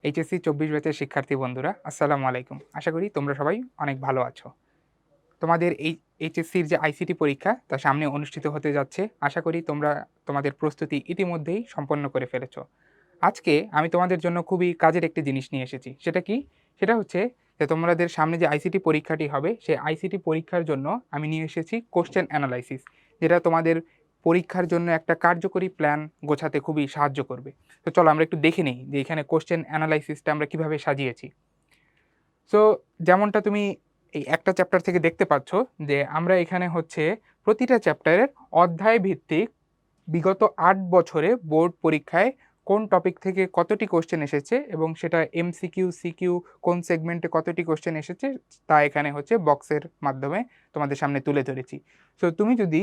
HSC 24 ব্যাচের শিক্ষার্থী বন্ধুরা, আসসালামু আলাইকুম। আশা করি তোমরা সবাই অনেক ভালো আছো। তোমাদের এই এইচএসসির যে আইসিটি পরীক্ষা তা সামনে অনুষ্ঠিত হতে যাচ্ছে। আশা করি তোমরা তোমাদের প্রস্তুতি ইতিমধ্যেই সম্পন্ন করে ফেলেছো। আজকে আমি তোমাদের জন্য খুবই কাজের একটি জিনিস নিয়ে এসেছি। সেটা কি? সেটা হচ্ছে যে তোমাদের সামনে যে আইসিটি পরীক্ষাটি হবে, সেই আইসিটি পরীক্ষার জন্য আমি নিয়ে এসেছি কোশ্চেন অ্যানালাইসিস, যেটা তোমাদের পরীক্ষার জন্য একটা কার্যকরী প্ল্যান গোছাতে খুবই সাহায্য করবে। তো চলো আমরা একটু দেখে নিই যে এখানে কোশ্চেন অ্যানালাইসিসটা আমরা কিভাবে সাজিয়েছি। সো যেমনটা তুমি এই একটা চ্যাপ্টার থেকে দেখতে পাচ্ছ যে আমরা এখানে হচ্ছে প্রতিটা চ্যাপ্টারের অধ্যায় ভিত্তিক বিগত ৮ বছরে বোর্ড পরীক্ষায় কোন টপিক থেকে কতটি কোশ্চেন এসেছে এবং সেটা এমসিকিউ সিকিউ কোন সেগমেন্টে কতটি কোশ্চেন এসেছে তা এখানে হচ্ছে বক্সের মাধ্যমে তোমাদের সামনে তুলে ধরেছি। সো তুমি যদি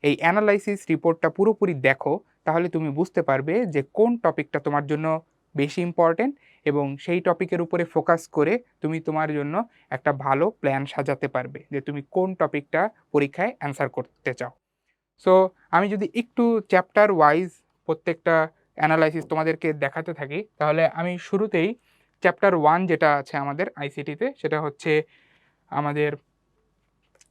এই অ্যানালাইসিস রিপোর্টটা পুরোপুরি দেখো তাহলে তুমি বুঝতে পারবে যে কোন টপিকটা তোমার জন্য বেশি ইম্পর্টেন্ট এবং সেই টপিকের উপরে ফোকাস করে তুমি তোমার জন্য একটা ভালো প্ল্যান সাজাতে পারবে যে তুমি কোন টপিকটা পরীক্ষায় অ্যান্সার করতে চাও। সো আমি যদি একটু চ্যাপ্টার ওয়াইজ প্রত্যেকটা অ্যানালাইসিস তোমাদেরকে দেখাতে থাকি তাহলে আমি শুরুতেই চ্যাপ্টার 1 যেটা আছে আমাদের আইসিটিতে সেটা হচ্ছে আমাদের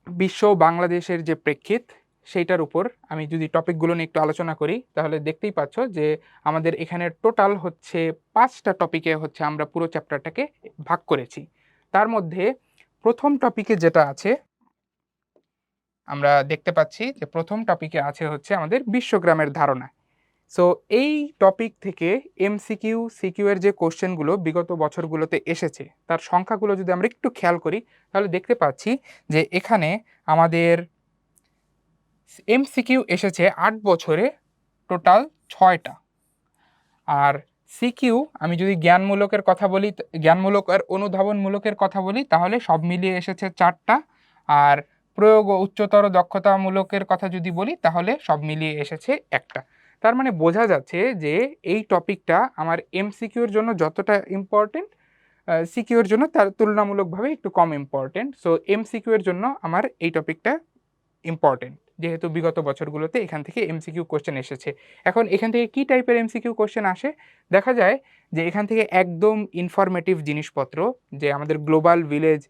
বিশ্ব বাংলাদেশের যে প্রেক্ষিত সেইটার উপর আমি যদি টপিকগুলো নিয়ে একটু আলোচনা করি তাহলে দেখতেই পাচ্ছ যে আমাদের এখানে টোটাল হচ্ছে 5টা টপিকে হচ্ছে আমরা পুরো চ্যাপ্টারটাকে ভাগ করেছি। তার মধ্যে প্রথম টপিকে যেটা আছে আমরা দেখতে পাচ্ছি যে প্রথম টপিকে আছে হচ্ছে আমাদের বিশ্বগ্রামের ধারণা। সো এই টপিক থেকে এমসিকিউ সিকিউ এর যে কোশ্চেনগুলো বিগত বছরগুলোতে এসেছে তার সংখ্যাগুলো যদি আমরা একটু খেয়াল করি তাহলে দেখতে পাচ্ছি যে এখানে আমাদের এমসিকিউ এসেছে ৮ বছরে টোটাল 6টা। আর সিকিউ আমি যদি জ্ঞানমূলকের কথা বলি, জ্ঞানমূলক আর অনুধাবনমূলকের কথা বলি তাহলে সব মিলিয়ে এসেছে 4টা। আর প্রয়োগ ও উচ্চতর দক্ষতামূলকের কথা যদি বলি তাহলে সব মিলিয়ে এসেছে একটা। তার মানে বোঝা যাচ্ছে যে এই টপিকটা আমার এমসিকিউর জন্য যতটা ইম্পর্টেন্ট সিকিউর জন্য তার তুলনামূলকভাবে একটু কম ইম্পর্টেন্ট। সো এমসিকিউ এর জন্য আমার এই টপিকটা ইম্পর্টেন্ট যেহেতু বিগত বছরগুলোতে এখান থেকে এমসিকিউ কোশ্চেন এসেছে। এখন এখান থেকে কি টাইপের এমসিকিউ কোশ্চেন আসে দেখা যায় যে এখান থেকে একদম ইনফরমেটিভ জিনিসপত্র যে আমাদের গ্লোবাল ভিলেজ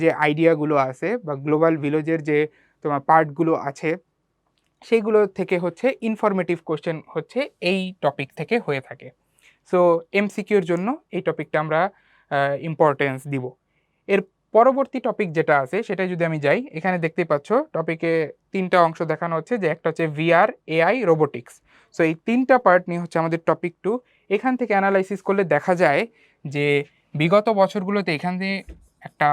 যে আইডিয়াগুলো আছে বা গ্লোবাল ভিলেজের যে তোমার পার্টগুলো আছে সেইগুলো থেকে হচ্ছে ইনফরমেটিভ কোশ্চেন হচ্ছে এই টপিক থেকে হয়ে থাকে। সো এমসিকিউর জন্য এই টপিকটা আমরা ইম্পর্টেন্স দিব। এর পরবর্তী টপিক যেটা আছে সেটা যদি আমি যাই এখানে দেখতে পাচ্ছ টপিকে 3টা অংশ দেখানো হচ্ছে যে একটা হচ্ছে ভিআর এআই রোবোটিক্স। সো এই 3টা পার্ট নিয়ে হচ্ছে আমাদের টপিক 2। এখান থেকে অ্যানালাইসিস করলে দেখা যায় যে বিগত বছরগুলোতে এখান থেকে একটা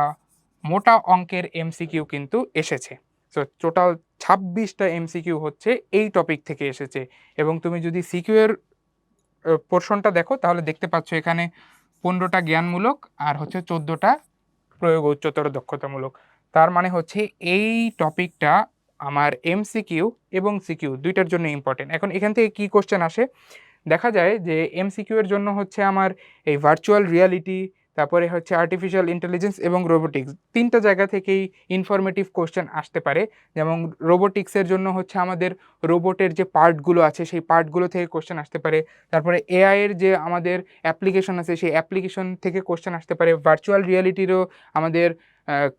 মোটা অঙ্কের এমসিকিউ কিন্তু এসেছে। সো টোটাল 26টা এমসিকিউ হচ্ছে এই টপিক থেকে এসেছে এবং তুমি যদি সিকিউ এর পোর্শনটা দেখো তাহলে দেখতে পাচ্ছ এখানে 15টা জ্ঞানমূলক আর হচ্ছে 14টা প্রয়োগ উচ্চতর দক্ষতামূলক। তার মানে হচ্ছে এই টপিকটা আমার এমসিকিউ এবং সিকিউ দুইটার জন্য ইম্পর্টেন্ট। এখন এখান থেকে কি কোশ্চেন আসে দেখা যায় যে এমসিকিউ এর জন্য হচ্ছে আমার এই ভার্চুয়াল রিয়ালিটি তারপরে হচ্ছে আর্টিফিশিয়াল ইন্টেলিজেন্স এবং রোবোটিক্স 3টা জায়গা থেকেই ইনফরমেটিভ কোশ্চেন আসতে পারে। যেমন রোবোটিক্সের জন্য হচ্ছে আমাদের রোবটের যে পার্টগুলো আছে সেই পার্টগুলো থেকে কোশ্চেন আসতে পারে। তারপরে এআই এর যে আমাদের অ্যাপ্লিকেশন আছে সেই অ্যাপ্লিকেশন থেকে কোশ্চেন আসতে পারে। ভার্চুয়াল রিয়ালিটিরও আমাদের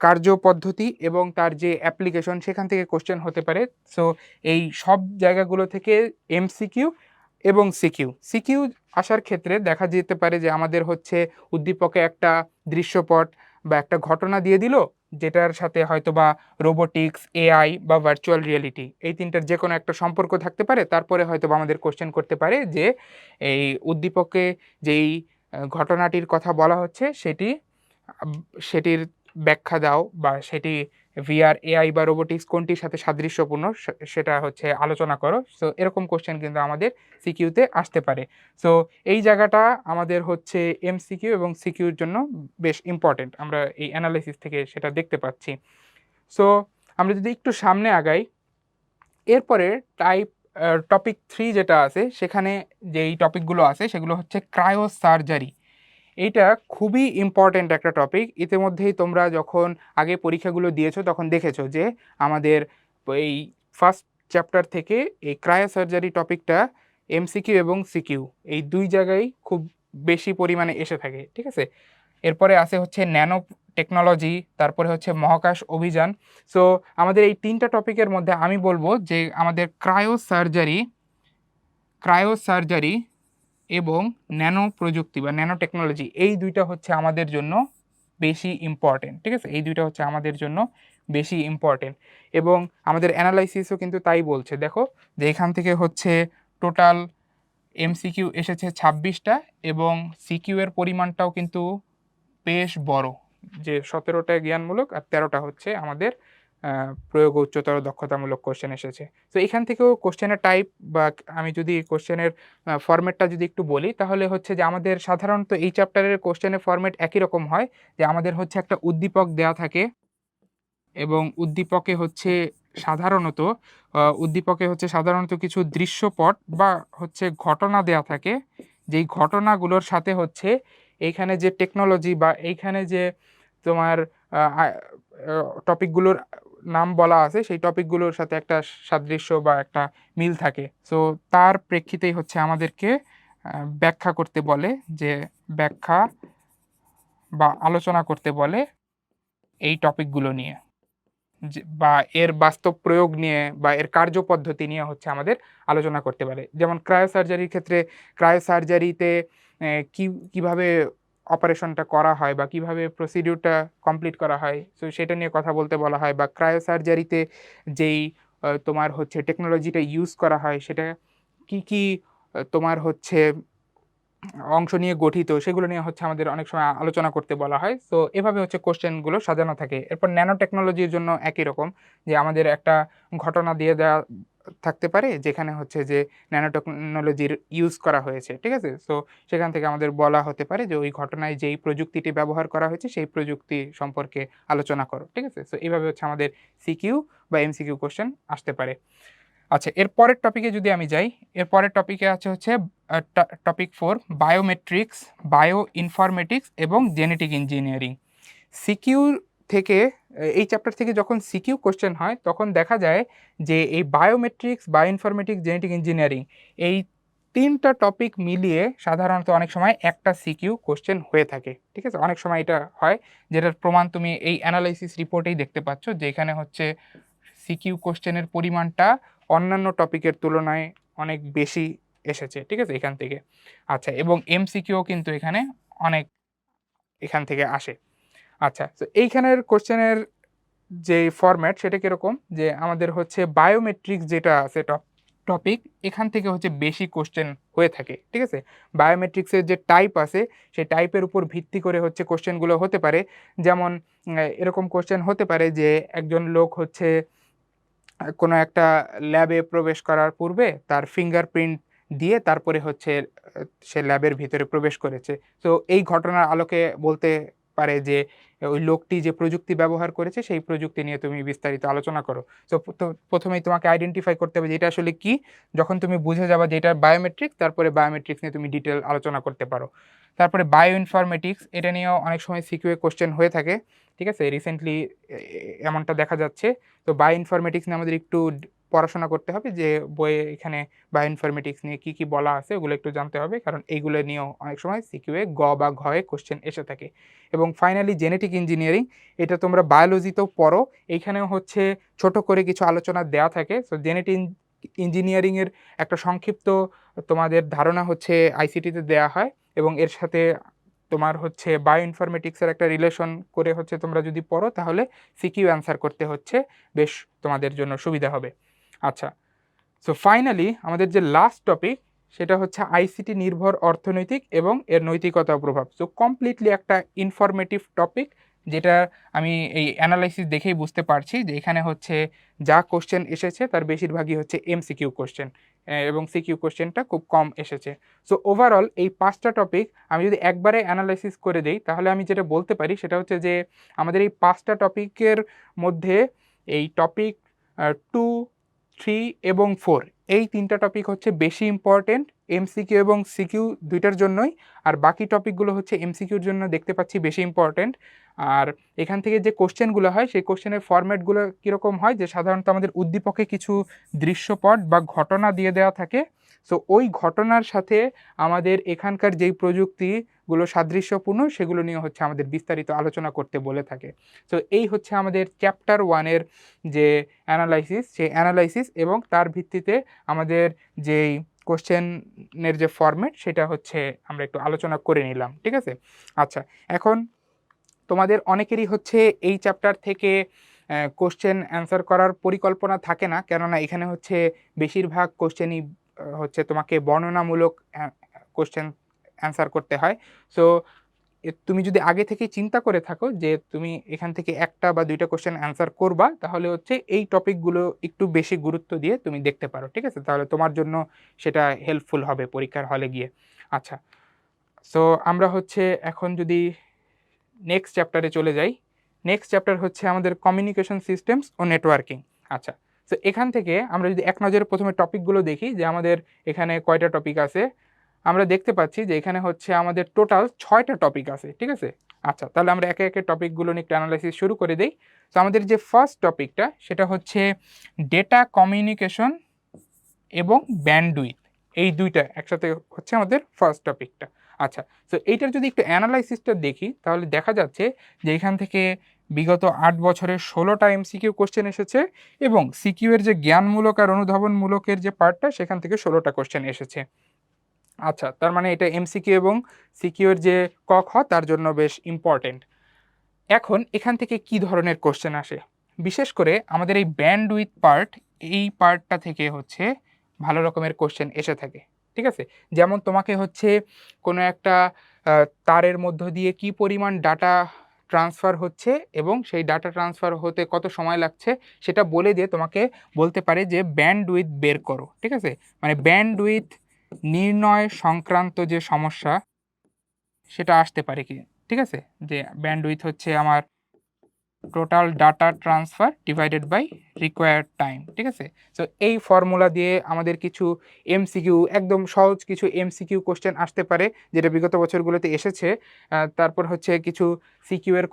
কার্যপদ্ধতি এবং তার যে অ্যাপ্লিকেশন সেখান থেকে কোশ্চেন হতে পারে। সো এই সব জায়গাগুলো থেকে এমসিকিউ এবং সিকিউ সিকিউ আসার ক্ষেত্রে দেখা যেতে পারে যে আমাদের হচ্ছে উদ্দীপকে একটা দৃশ্যপট বা একটা ঘটনা দিয়ে দিল যেটার সাথে হয়তো বা রোবোটিক্স এআই বা ভার্চুয়াল রিয়েলিটি এই 3টার যে কোনো একটা সম্পর্ক থাকতে পারে। তারপরে হয়তো বা আমাদের কোশ্চেন করতে পারে যে এই উদ্দীপকে যেই ঘটনাটির কথা বলা হচ্ছে সেটির ব্যাখ্যা দাও বা সেটি ভিআর এআই বা রোবোটিক্স কোনটির সাথে সাদৃশ্যপূর্ণ সেটা হচ্ছে আলোচনা করো। সো এরকম কোশ্চেন কিন্তু আমাদের সিকিউতে আসতে পারে। সো এই জায়গাটা আমাদের হচ্ছে এমসিকিউ এবং সিকিউর জন্য বেশ ইম্পর্টেন্ট, আমরা এই অ্যানালাইসিস থেকে সেটা দেখতে পাচ্ছি। সো আমরা যদি একটু সামনে আগাই এরপরে টপিক 3 যেটা আছে সেখানে যেই টপিকগুলো আছে সেগুলো হচ্ছে ক্রায়ো সার্জারি। এইটা খুবই ইম্পর্ট্যান্ট একটা টপিক। ইতিমধ্যেই তোমরা যখন আগে পরীক্ষাগুলো দিয়েছো তখন দেখেছো যে আমাদের এই ফার্স্ট চ্যাপ্টার থেকে এই ক্রায়োসার্জারি টপিকটা এমসিকিউ এবং সিকিউ এই দুই জায়গায় খুব বেশি পরিমাণে এসে থাকে, ঠিক আছে। এরপরে আছে হচ্ছে ন্যানো টেকনোলজি, তারপরে হচ্ছে মহাকাশ অভিযান। সো আমাদের এই 3টা টপিকের মধ্যে আমি বলবো যে আমাদের ক্রায়োসার্জারি এবং ন্যানো প্রযুক্তি বা ন্যানো টেকনোলজি, এই 2টা হচ্ছে আমাদের জন্য বেশি ইম্পর্টেন্ট, ঠিক আছে। এই 2টা হচ্ছে আমাদের জন্য বেশি ইম্পর্টেন্ট এবং আমাদের অ্যানালাইসিসও কিন্তু তাই বলছে। দেখো যে এখান থেকে হচ্ছে টোটাল এমসিকিউ এসেছে 26টা এবং সিকিউ এর পরিমাণটাও কিন্তু বেশ বড়, যে 17টা জ্ঞানমূলক আর 13টা হচ্ছে আমাদের প্রয়োগ ও উচ্চতর দক্ষতামূলক কোশ্চেন এসেছে। তো এখান থেকেও কোশ্চেনের টাইপ বা আমি যদি কোশ্চেনের ফরম্যাটটা যদি একটু বলি, তাহলে হচ্ছে যে আমাদের সাধারণত এই চ্যাপ্টারের কোশ্চেনের ফরম্যাট একই রকম হয়, যে আমাদের হচ্ছে একটা উদ্দীপক দেয়া থাকে এবং উদ্দীপকে হচ্ছে সাধারণত কিছু দৃশ্যপট বা হচ্ছে ঘটনা দেয়া থাকে, যেই ঘটনাগুলোর সাথে হচ্ছে এইখানে যে টেকনোলজি বা এইখানে যে তোমার টপিকগুলোর নাম বলা আছে, সেই টপিকগুলোর সাথে একটা সাদৃশ্য বা একটা মিল থাকে। সো তার প্রেক্ষিতেই হচ্ছে আমাদেরকে ব্যাখ্যা করতে বলে, যে ব্যাখ্যা বা আলোচনা করতে বলে এই টপিকগুলো নিয়ে, বা এর বাস্তব প্রয়োগ নিয়ে বা এর কার্যপদ্ধতি নিয়ে হচ্ছে আমাদের আলোচনা করতে পারে। যেমন ক্রায়োসার্জারির ক্ষেত্রে ক্রায়োসার্জারিতে কিভাবে অপারেশনটা করা হয় বা কিভাবে প্রসিডিউরটা কমপ্লিট করা হয়, সো সেটা নিয়ে কথা বলতে বলা হয়। বা ক্রায়োসার্জারিতে যেই তোমার হচ্ছে টেকনোলজিটা ইউজ করা হয়, সেটা কি কি তোমার হচ্ছে অংশ নিয়ে গঠিত, সেগুলো নিয়ে হচ্ছে আমাদের অনেক সময় আলোচনা করতে বলা হয়। সো এভাবে হচ্ছে কোশ্চেনগুলো সাজানো থাকে। এরপর ন্যানো টেকনোলজির জন্য একই রকম, যে আমাদের একটা ঘটনা দিয়ে দেওয়া থাকতে পারে যেখানে হচ্ছে যে ন্যানো টেকনোলজির ইউজ করা হয়েছে, ঠিক আছে। সো সেখান থেকে আমাদের বলা হতে পারে যে ওই ঘটনায় যেই প্রযুক্তিটি ব্যবহার করা হয়েছে সেই প্রযুক্তি সম্পর্কে আলোচনা করো, ঠিক আছে। সো এইভাবে হচ্ছে আমাদের সিকিউ বা এমসিকিউ কোশ্চেন আসতে পারে। আচ্ছা, এর পরের টপিকে যদি আমি যাই, এর পরের টপিকে আছে হচ্ছে টপিক 4 বায়োমেট্রিক্স, বায়ো ইনফরমেটিক্স এবং জেনেটিক ইঞ্জিনিয়ারিং। সিকিউ থেকে এই চ্যাপ্টার থেকে যখন সিকিউ কোশ্চেন হয় তখন দেখা যায় যে এই biometrics, bio informatics, genetic engineering, এই 3টা টপিক মিলিয়ে সাধারণত অনেক সময় একটা সিকিউ কোশ্চেন হয়ে থাকে, ঠিক আছে। অনেক সময় এটা হয়, যেটার প্রমাণ তুমি এই অ্যানালাইসিস রিপোর্টেই দেখতে পাচ্ছ, যে এখানে হচ্ছে সিকিউ কোশ্চেনের পরিমাণটা অন্যান্য টপিকের তুলনায় অনেক বেশি এসেছে, ঠিক আছে, এখান থেকে। আচ্ছা, এবং এমসিকিউ কিন্তু এখান থেকে আসে। আচ্ছা, তো এইখানের কোশ্চেনের যে ফরম্যাট সেটা কিরকম, যে আমাদের হচ্ছে বায়োমেট্রিক্স যেটা আছে টপিক, এখান থেকে হচ্ছে বেশি কোশ্চেন হয়ে থাকে, ঠিক আছে। বায়োমেট্রিক্সের যে টাইপ আছে সেই টাইপের উপর ভিত্তি করে হচ্ছে কোশ্চেনগুলো হতে পারে। যেমন এরকম কোশ্চেন হতে পারে যে একজন লোক হচ্ছে কোনো একটা ল্যাবে প্রবেশ করার পূর্বে তার ফিঙ্গারপ্রিন্ট দিয়ে তারপরে হচ্ছে সে ল্যাবের ভিতরে প্রবেশ করেছে। তো এই ঘটনার আলোকে বলতে পারে যে ওই লোকটি যে প্রযুক্তি ব্যবহার করেছে সেই প্রযুক্তি নিয়ে তুমি বিস্তারিত আলোচনা করো। তো প্রথমেই তোমাকে আইডেন্টিফাই করতে হবে যে এটা আসলে কি। যখন তুমি বুঝে যাবা যে এটা বায়োমেট্রিক্স, তারপরে বায়োমেট্রিক্স নিয়ে তুমি ডিটেল আলোচনা করতে পারো। তারপরে বায়ো ইনফরমেটিক্স, এটা নিয়েও অনেক সময় সিকিউ কোশ্চেন হয়ে থাকে, ঠিক আছে। রিসেন্টলি এমনটা দেখা যাচ্ছে। তো বায়ো ইনফরমেটিক্স নিয়ে আমাদের একটু পড়াশোনা করতে হবে, যে বইয়ে এখানে বায়ো ইনফরমেটিক্স নিয়ে কী কী বলা আছে ওগুলো একটু জানতে হবে, কারণ এইগুলো নিয়েও অনেক সময় সিকিউয়ে গ বা ঘয়ে কোশ্চেন এসে থাকে। এবং ফাইনালি জেনেটিক ইঞ্জিনিয়ারিং, এটা তোমরা বায়োলজিতেও পড়ো, এইখানেও হচ্ছে ছোট করে কিছু আলোচনা দেওয়া থাকে। সো জেনেটিক ইঞ্জিনিয়ারিংয়ের একটা সংক্ষিপ্ত তোমাদের ধারণা হচ্ছে আইসিটিতে দেওয়া হয়, এবং এর সাথে তোমার হচ্ছে বায়ো ইনফরমেটিক্সের একটা রিলেশন করে হচ্ছে তোমরা যদি পড়ো, তাহলে সিকিউ অ্যান্সার করতে হচ্ছে বেশ তোমাদের জন্য সুবিধা হবে। আচ্ছা, সো ফাইনালি আমাদের যে লাস্ট টপিক সেটা হচ্ছে আইসিটি নির্ভর অর্থনৈতিক এবং এর নৈতিকতা ও প্রভাব। সো কমপ্লিটলি একটা ইনফরমেটিভ টপিক, যেটা আমি এই অ্যানালাইসিস দেখেই বুঝতে পারছি যে এখানে হচ্ছে যা কোশ্চেন এসেছে তার বেশিরভাগই হচ্ছে এমসিকিউ কোশ্চেন, এবং সিকিউ কোশ্চেনটা খুব কম এসেছে। সো ওভারঅল এই 5টা টপিক আমি যদি একবারে অ্যানালাইসিস করে দিই, তাহলে আমি যেটা বলতে পারি সেটা হচ্ছে যে আমাদের এই 5টা টপিকের মধ্যে এই টপিক 2, 3 এবং 4, এই 3টা টপিক হচ্ছে বেশি ইম্পর্টেন্ট এমসিকিউ এবং সিকিউ দুইটার জন্যই। আর বাকি টপিকগুলো হচ্ছে এমসিকিউর জন্য দেখতে পাচ্ছি বেশি ইম্পর্টেন্ট। আর এখান থেকে যে কোশ্চেনগুলো হয় সেই কোশ্চেনের ফরম্যাটগুলো কীরকম হয়, যে সাধারণত আমাদের উদ্দীপকে কিছু দৃশ্যপট বা ঘটনা দিয়ে দেওয়া থাকে। সো ওই ঘটনার সাথে আমাদের এখানকার যেই প্রযুক্তিগুলো সাদৃশ্যপূর্ণ সেগুলো নিয়ে হচ্ছে আমাদের বিস্তারিত আলোচনা করতে বলে থাকে। সো এই হচ্ছে আমাদের চ্যাপ্টার 1-এর যে অ্যানালাইসিস, সেই অ্যানালাইসিস এবং তার ভিত্তিতে আমাদের যেই কোশ্চেনের যে ফরম্যাট সেটা হচ্ছে আমরা একটু আলোচনা করে নিলাম, ঠিক আছে? আচ্ছা, এখন তোমাদের অনেকেরই হচ্ছে এই চ্যাপ্টার থেকে কোশ্চেন অ্যান্সার করার পরিকল্পনা থাকে না, কেননা এখানে হচ্ছে বেশিরভাগ কোশ্চেনই হচ্ছে তোমাকে বর্ণনামূলক কোশ্চেন অ্যান্সার করতে হয়। সো তুমি যদি আগে থেকে চিন্তা করে থাকো যে তুমি এখান থেকে একটা বা দুইটা কোশ্চেন অ্যান্সার করবা, তাহলে হচ্ছে এই টপিকগুলো একটু বেশি গুরুত্ব দিয়ে তুমি দেখতে পারো, ঠিক আছে? তাহলে তোমার জন্য সেটা হেল্পফুল হবে পরীক্ষার হলে গিয়ে। আচ্ছা, সো আমরা হচ্ছে এখন যদি নেক্সট চ্যাপ্টারে চলে যাই। নেক্সট চ্যাপ্টার হচ্ছে আমাদের কমিউনিকেশন সিস্টেমস ও নেটওয়ার্কিং। আচ্ছা, সো এখান থেকে আমরা যদি এক নজরে প্রথমে টপিকগুলো দেখি যে আমাদের এখানে কয়টা টপিক আছে, আমরা দেখতে পাচ্ছি যে এখানে হচ্ছে আমাদের টোটাল 6টা টপিক আছে, ঠিক আছে? আচ্ছা, তাহলে আমরা একে একে টপিকগুলো নিয়ে একটু অ্যানালাইসিস শুরু করে দিই। তো আমাদের যে ফার্স্ট টপিকটা সেটা হচ্ছে ডেটা কমিউনিকেশন এবং ব্যান্ডউইথ, এই দুইটা একসাথে হচ্ছে আমাদের ফার্স্ট টপিকটা। আচ্ছা, সো এইটার যদি একটু অ্যানালাইসিসটা দেখি তাহলে দেখা যাচ্ছে যে এখান থেকে বিগত 8 বছরের 16টা এমসিকিউ কোশ্চেন এসেছে এবং সিকিউ এর যে জ্ঞানমূলক আর অনুধাবনমূলকের যে পার্টটা সেখান থেকে 16টা কোশ্চেন এসেছে। আচ্ছা, তার মানে এটা এমসিকিউ এবং সিকিউ এর যে ক খ তার জন্য বেশ ইম্পর্টেন্ট। এখন এখান থেকে কি ধরনের কোশ্চেন আসে, বিশেষ করে আমাদের এই ব্যান্ডউইথ পার্ট, এই পার্টটা থেকে হচ্ছে ভালো রকমের কোশ্চেন এসে থাকে, ঠিক আছে? যেমন তোমাকে হচ্ছে কোনো একটা তারের মধ্য দিয়ে কি পরিমাণ ডাটা ট্রান্সফার হচ্ছে এবং সেই ডাটা ট্রান্সফার হতে কত সময় লাগছে সেটা বলে দিয়ে তোমাকে বলতে পারে যে ব্যান্ডউইথ বের করো, ঠিক আছে? মানে ব্যান্ডউইথ নির্ণয় সংক্রান্ত যে সমস্যা সেটা আসতে পারে কি, ঠিক আছে? যে ব্যান্ডউইথ হচ্ছে আমার total data transfer divided by required time, ঠিক আছে? সো এই ফর্মুলা দিয়ে আমাদের কিছু এমসিকিউ, একদম সহজ কিছু এমসিকিউ কোশ্চেন আসতে পারে যেটা বিগত বছরগুলোতে এসেছে। তারপর হচ্ছে কিছু সিকিউ এর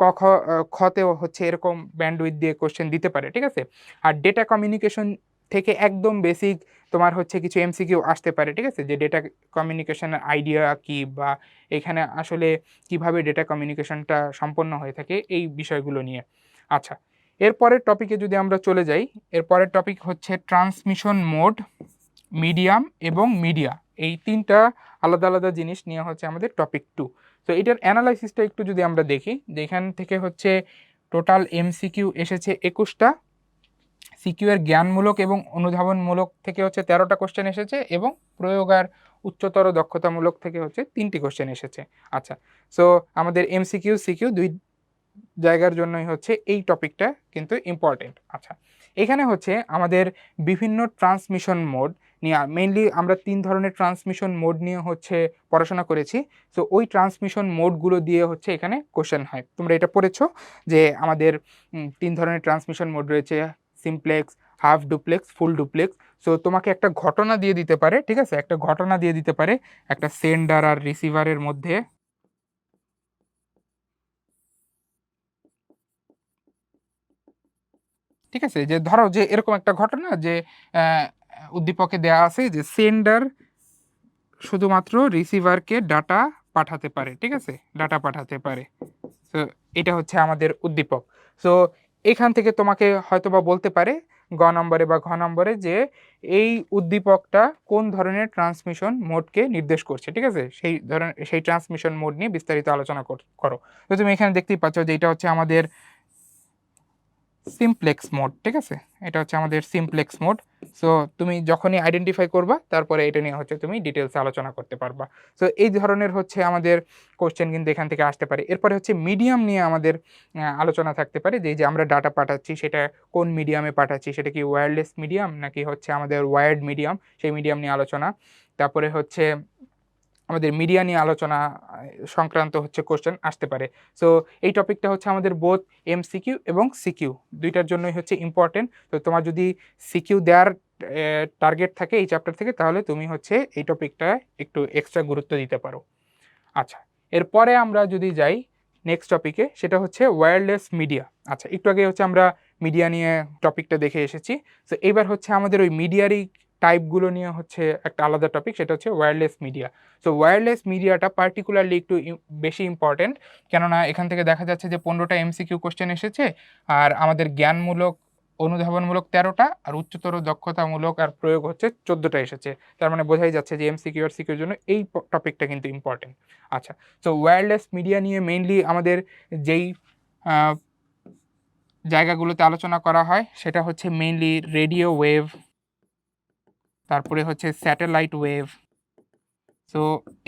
খতেও হচ্ছে এরকম ব্যান্ডউইথ দিয়ে কোশ্চেন দিতে পারে, ঠিক আছে? আর ডেটা কমিউনিকেশন থেকে একদম বেসিক তোমার হচ্ছে কিছু এমসিকিউ আসতে পারে, ঠিক আছে? যে ডেটা কমিউনিকেশনের আইডিয়া কি, বা এখানে আসলে কিভাবে ডেটা কমিউনিকেশনটা সম্পন্ন হয়ে থাকে এই বিষয়গুলো নিয়ে। আচ্ছা, এরপরের টপিকে যদি আমরা চলে যাই, এরপরের টপিক হচ্ছে ট্রান্সমিশন মোড, মিডিয়াম এবং মিডিয়া। এই তিনটা আলাদা আলাদা জিনিস নিয়ে হচ্ছে আমাদের টপিক 2। তো এটার অ্যানালাইসিসটা একটু যদি আমরা দেখি, যে এখান থেকে হচ্ছে টোটাল এমসিকিউ এসেছে 21টা, সিকিউ এর জ্ঞানমূলক এবং অনুধাবনমূলক থেকে হচ্ছে 13টা কোশ্চেন এসেছে এবং প্রয়োগ আর উচ্চতর দক্ষতামূলক থেকে হচ্ছে 3টি কোশ্চেন এসেছে। আচ্ছা, সো আমাদের এমসিকিউ সিকিউ দুই জায়গার জন্যই হচ্ছে এই টপিকটা কিন্তু ইম্পর্টেন্ট। আচ্ছা, এখানে হচ্ছে আমাদের বিভিন্ন ট্রান্সমিশন মোড নিয়ে, মেইনলি আমরা 3 ধরনের ট্রান্সমিশন মোড নিয়ে হচ্ছে পড়াশোনা করেছি। সো ওই ট্রান্সমিশন মোডগুলো দিয়ে হচ্ছে এখানে কোশ্চেন হয়। তোমরা এটা পড়েছো যে আমাদের 3 ধরনের ট্রান্সমিশন মোড রয়েছে, simplex, half duplex, full duplex. So তোমাকে একটা ঘটনা দিয়ে দিতে পারে, ঠিক আছে? একটা ঘটনা দিয়ে দিতে পারে একটা সেন্ডার আর রিসিভারের মধ্যে, ঠিক আছে? যে ধরো যে এরকম একটা ঘটনা যে উদ্দীপকে দেয়া আছে যে সেন্ডার শুধুমাত্র রিসিভারকে ডাটা পাঠাতে পারে, ঠিক আছে? ডাটা পাঠাতে পারে। সো এটা হচ্ছে আমাদের উদ্দীপক। সো এখান থেকে তোমাকে হয়তোবা বলতে পারে গ নম্বরে বা ঘ নম্বরে যে এই উদ্দীপকটা কোন ধরনের ট্রান্সমিশন মোডকে নির্দেশ করছে, ঠিক আছে? সেই ধরনের সেই ট্রান্সমিশন মোড নিয়ে বিস্তারিত আলোচনা করো। তো তুমি এখানে দেখতেই পাচ্ছ যে এটা হচ্ছে আমাদের সিমপ্লেক্স মোড, ঠিক আছে? এটা হচ্ছে আমাদের সিমপ্লেক্স মোড। সো তুমি যখনই আইডেন্টিফাই করবা তারপরে এটা নিয়ে হচ্ছে তুমি ডিটেলসে আলোচনা করতে পারবা। সো এই ধরনের হচ্ছে আমাদের কোশ্চেন কিন্তু এখান থেকে আসতে পারে। এরপরে হচ্ছে মিডিয়াম নিয়ে আমাদের আলোচনা থাকতে পারে, যে এই যে আমরা ডাটা পাঠাচ্ছি সেটা কোন মিডিয়ামে পাঠাচ্ছি, সেটা কি ওয়্যারলেস মিডিয়াম নাকি হচ্ছে আমাদের ওয়্যার্ড মিডিয়াম, সেই মিডিয়াম নিয়ে আলোচনা। তারপরে হচ্ছে আমাদের মিডিয়া নিয়ে আলোচনা সংক্রান্ত হচ্ছে কোশ্চেন আসতে পারে। সো এই টপিকটা হচ্ছে আমাদের বোথ এমসিকিউ এবং সিকিউ দুইটার জন্যই হচ্ছে ইম্পর্টেন্ট। তো তোমার যদি সিকিউ দেওয়ার টার্গেট থাকে এই চ্যাপ্টার থেকে, তাহলে তুমি হচ্ছে এই টপিকটা একটু এক্সট্রা গুরুত্ব দিতে পারো। আচ্ছা, এরপরে আমরা যদি যাই নেক্সট টপিকে, সেটা হচ্ছে ওয়্যারলেস মিডিয়া। আচ্ছা, একটু আগে হচ্ছে আমরা মিডিয়া নিয়ে টপিকটা দেখে এসেছি। সো এইবার হচ্ছে আমাদের ওই মিডিয়ারই টাইপগুলো নিয়ে হচ্ছে একটা আলাদা টপিক, সেটা হচ্ছে ওয়্যারলেস মিডিয়া। সো ওয়্যারলেস মিডিয়াটা পার্টিকুলারলি একটু বেশি ইম্পর্টেন্ট, কেননা এখান থেকে দেখা যাচ্ছে যে 15টা এমসিকিউ কোশ্চেন এসেছে, আর আমাদের জ্ঞানমূলক অনুধাবনমূলক 13টা, আর উচ্চতর দক্ষতামূলক আর প্রয়োগ হচ্ছে 14টা এসেছে। তার মানে বোঝাই যাচ্ছে যে এমসিকিউ আর সিকিউর জন্য এই টপিকটা কিন্তু ইম্পর্টেন্ট। আচ্ছা, সো ওয়্যারলেস মিডিয়া নিয়ে মেইনলি আমাদের যেই জায়গাগুলোতে আলোচনা করা হয় সেটা হচ্ছে মেইনলি রেডিও ওয়েভ, তারপরে হচ্ছে স্যাটেলাইট ওয়েভ। সো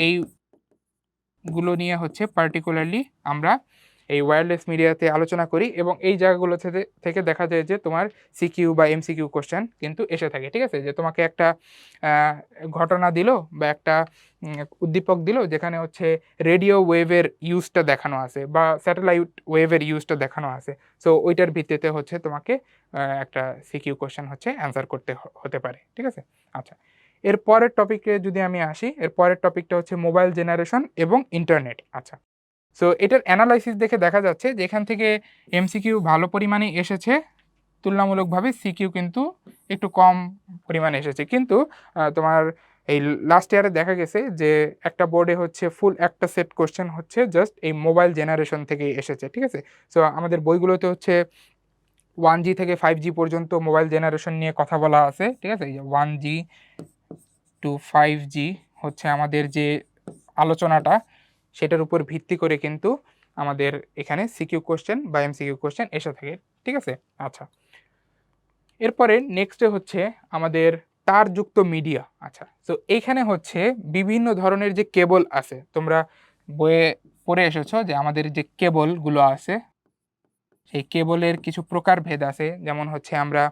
এইগুলো নিয়ে হচ্ছে পার্টিকুলারলি আমরা এই ওয়্যারলেস মিডিয়াতে আলোচনা করি, এবং এই জায়গাগুলো থেকে দেখা যায় যে তোমার সিকিউ বা এমসিকিউ কোশ্চেন কিন্তু এসে থাকে। ঠিক আছে, যে তোমাকে একটা ঘটনা দিল বা একটা উদ্দীপক দিল যেখানে হচ্ছে রেডিও ওয়েভের ইউজটা দেখানো আছে বা স্যাটেলাইট ওয়েভের ইউজটা দেখানো আছে। সো ওইটার ভিত্তিতে হচ্ছে তোমাকে একটা সিকিউ কোশ্চেন হচ্ছে অ্যান্সার করতে হতে পারে। ঠিক আছে, আচ্ছা, এর পরের টপিকে যদি আমি আসি, এর পরের টপিকটা হচ্ছে মোবাইল জেনারেশন এবং ইন্টারনেট। আচ্ছা, সো এটার অ্যানালাইসিস দেখে দেখা যাচ্ছে যে এখান থেকে এমসিকিউ ভালো পরিমাণে এসেছে, তুলনামূলকভাবে সিকিউ কিন্তু একটু কম পরিমাণে এসেছে। কিন্তু তোমার এই লাস্ট ইয়ারে দেখা গেছে যে একটা বোর্ডে হচ্ছে ফুল একটা সেট কোশ্চেন হচ্ছে জাস্ট এই মোবাইল জেনারেশন থেকে এসেছে। ঠিক আছে, সো আমাদের বইগুলোতে হচ্ছে 1G থেকে 5G পর্যন্ত মোবাইল জেনারেশন নিয়ে কথা বলা আছে। ঠিক আছে, এই যে 1G টু 5G হচ্ছে আমাদের যে আলোচনাটা, সেটার উপর ভিত্তি করে কিন্তু আমাদের এখানে সিকিউ কোশ্চেন বা এমসিকিউ কোশ্চেন এসে থাকে। ঠিক আছে, আচ্ছা, এরপরে নেক্সটে হচ্ছে আমাদের তারযুক্ত মিডিয়া। আচ্ছা, তো এইখানে হচ্ছে বিভিন্ন ধরনের যে কেবল আছে, তোমরা বইয়ে পড়ে এসেছো যে আমাদের যে কেবলগুলো আছে সেই কেবলের কিছু প্রকারভেদ আছে, যেমন হচ্ছে আমরা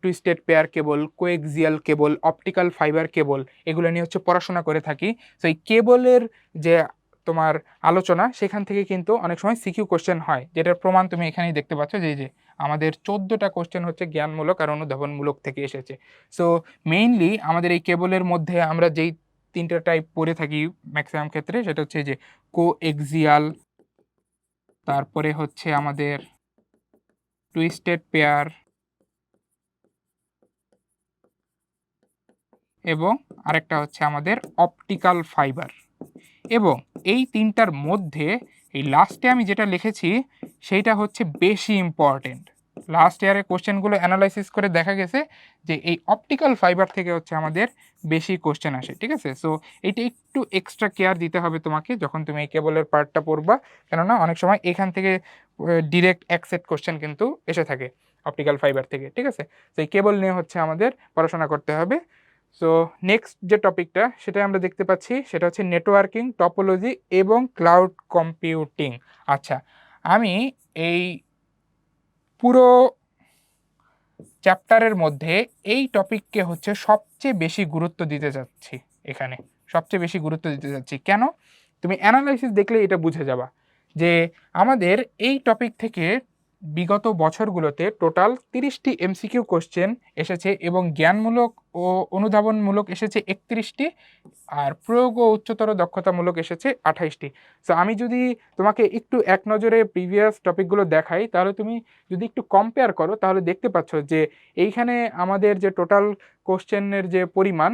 twisted pair cable, coaxial cable, optical fibre cable, এগুলো নিয়ে হচ্ছে পড়াশোনা করে থাকি। তো এই কেবলের যে তোমার আলোচনা, সেখান থেকে কিন্তু অনেক সময় সিকিউ কোশ্চেন হয়, যেটার প্রমাণ তুমি এখানেই দেখতে পাচ্ছ যে আমাদের 14টা কোশ্চেন হচ্ছে জ্ঞানমূলক আর অনুধাবনমূলক থেকে এসেছে। সো মেইনলি আমাদের এই কেবলের মধ্যে আমরা যেই 3টা টাইপ পড়ে থাকি ম্যাক্সিমাম ক্ষেত্রে, সেটা হচ্ছে যে কোএক্সিয়াল, তারপরে হচ্ছে আমাদের টুইস্টেড পেয়ার এবং আরেকটা হচ্ছে আমাদের অপটিক্যাল ফাইবার। এবং এই 3টার মধ্যে এই লাস্টে আমি যেটা লিখেছি সেইটা হচ্ছে বেশি ইম্পর্টেন্ট। লাস্ট ইয়ারের কোশ্চেনগুলো অ্যানালাইসিস করে দেখা গেছে যে এই অপটিক্যাল ফাইবার থেকে হচ্ছে আমাদের বেশি কোশ্চেন আসে। ঠিক আছে, সো এইটা একটু এক্সট্রা কেয়ার দিতে হবে তোমাকে যখন তুমি এই কেবলের পার্টটা পড়বা, কেননা অনেক সময় এখান থেকে ডিরেক্ট অ্যাকসেপ্ট কোশ্চেন কিন্তু এসে থাকে অপটিক্যাল ফাইবার থেকে। ঠিক আছে, তো এই কেবল নিয়ে হচ্ছে আমাদের পড়াশোনা করতে হবে। সো নেক্সট যে টপিকটা সেটা আমরা দেখতে পাচ্ছি সেটা হচ্ছে নেটওয়ার্কিং, টপোলজি এবং ক্লাউড কম্পিউটিং। আচ্ছা, আমি এই পুরো চ্যাপ্টারের মধ্যে এই টপিককে হচ্ছে সবচেয়ে বেশি গুরুত্ব দিতে যাচ্ছি। এখানে সবচেয়ে বেশি গুরুত্ব দিতে যাচ্ছি কেন, তুমি অ্যানালাইসিস দেখলে এটা বুঝে যাবা যে আমাদের এই টপিক থেকে বিগত বছরগুলোতে টোটাল 30টি এমসিকিউ কোশ্চেন এসেছে এবং জ্ঞানমূলক ও অনুধাবনমূলক এসেছে 31টি, আর প্রয়োগ ও উচ্চতর দক্ষতামূলক এসেছে 28টি। সো আমি যদি তোমাকে একটু এক নজরে প্রিভিয়াস টপিকগুলো দেখাই, তাহলে তুমি যদি একটু কম্পেয়ার করো তাহলে দেখতে পাচ্ছ যে এইখানে আমাদের যে টোটাল কোশ্চেনের যে পরিমাণ,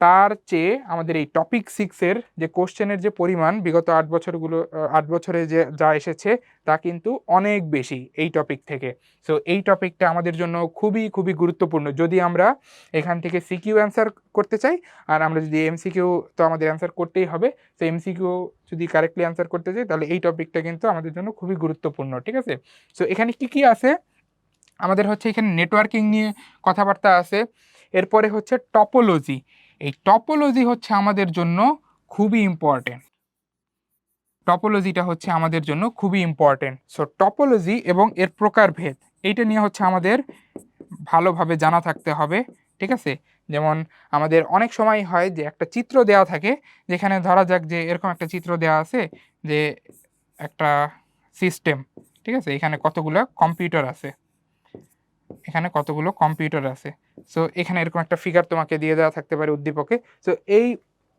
তার চেয়ে আমাদের এই টপিক 6-এর যে কোশ্চেনের যে পরিমাণ বিগত 8 বছরে যে যা এসেছে তা কিন্তু অনেক বেশি এই টপিক থেকে। সো এই টপিকটা আমাদের জন্য খুবই খুবই গুরুত্বপূর্ণ যদি আমরা এখান থেকে সিকিউ অ্যান্সার করতে চাই। আর আমরা যদি এমসিকিউ তো আমাদের অ্যান্সার করতেই হবে, তো এমসিকিউ যদি কারেক্টলি অ্যান্সার করতে চাই তাহলে এই টপিকটা কিন্তু আমাদের জন্য খুবই গুরুত্বপূর্ণ। ঠিক আছে, সো এখানে কি কি আছে, আমাদের হচ্ছে এখানে নেটওয়ার্কিং নিয়ে কথাবার্তা আছে, এরপরে হচ্ছে টপোলজি। এই টপোলজি হচ্ছে আমাদের জন্য খুবই ইম্পর্টেন্ট, টপোলজিটা হচ্ছে আমাদের জন্য খুবই ইম্পর্টেন্ট। সো টপোলজি এবং এর প্রকারভেদ এইটা নিয়ে হচ্ছে আমাদের ভালোভাবে জানা থাকতে হবে। ঠিক আছে, যেমন আমাদের অনেক সময় হয় যে একটা চিত্র দেওয়া থাকে, যেখানে ধরা যাক যে এরকম একটা চিত্র দেওয়া আছে যে একটা সিস্টেম, ঠিক আছে, এখানে কতগুলো কম্পিউটার আছে, এখানে কতগুলো কম্পিউটার আছে। সো এখানে এরকম একটা ফিগার তোমাকে দিয়ে দেওয়া থাকতে পারে উদ্দীপকে। সো এই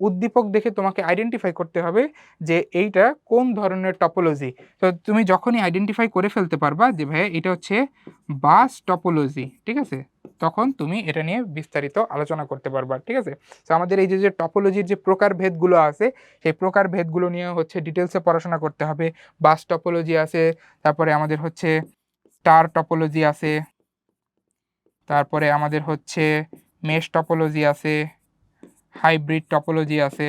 উদ্দীপক দেখে তোমাকে আইডেন্টিফাই করতে হবে যে এইটা কোন ধরনের টপোলজি। তো তুমি যখনই আইডেন্টিফাই করে ফেলতে পারবা যে ভাই এটা হচ্ছে বাস টপোলজি, ঠিক আছে, তখন তুমি এটা নিয়ে বিস্তারিত আলোচনা করতে পারবা, ঠিক আছে। তো আমাদের এই যে টপোলজির যে প্রকারভেদগুলো আছে সেই প্রকারভেদগুলো নিয়ে হচ্ছে ডিটেলসে পড়াশোনা করতে হবে। বাস টপোলজি আছে, তারপরে আমাদের হচ্ছে স্টার টপোলজি আছে, তারপরে আমাদের হচ্ছে মেশ টপোলজি আছে, হাইব্রিড টপোলজি আছে,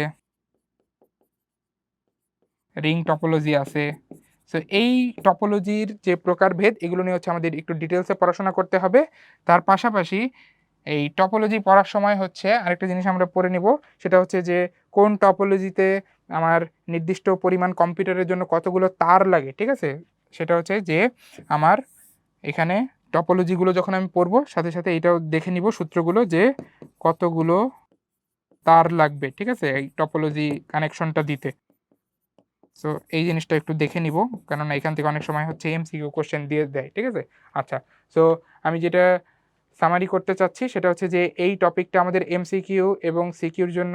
রিং টপোলজি আছে। সো এই টপোলজির যে প্রকারভেদ এগুলো নিয়ে হচ্ছে আমাদের একটু ডিটেলসে পড়াশোনা করতে হবে। তার পাশাপাশি এই টপোলজি পড়ার সময় হচ্ছে আরেকটা জিনিস আমরা পড়ে নিব, সেটা হচ্ছে যে কোন টপোলজিতে আমার নির্দিষ্ট পরিমাণ কম্পিউটারের জন্য কতগুলো তার লাগে, ঠিক আছে। সেটা হচ্ছে যে আমার এখানে টপোলজিগুলো যখন আমি পড়বো সাথে সাথে এটাও দেখে নিব সূত্রগুলো যে কতগুলো তার লাগবে, ঠিক আছে, এই টপোলজি কানেকশনটা দিতে। সো এই জিনিসটা একটু দেখে নিব, কেননা এখান থেকে অনেক সময় হচ্ছে এমসিকিউ কোশ্চেন দিয়ে দেয়, ঠিক আছে। আচ্ছা, সো আমি যেটা সামারি করতে চাচ্ছি সেটা হচ্ছে যে এই টপিকটা আমাদের এমসিকিউ এবং সিকিউর জন্য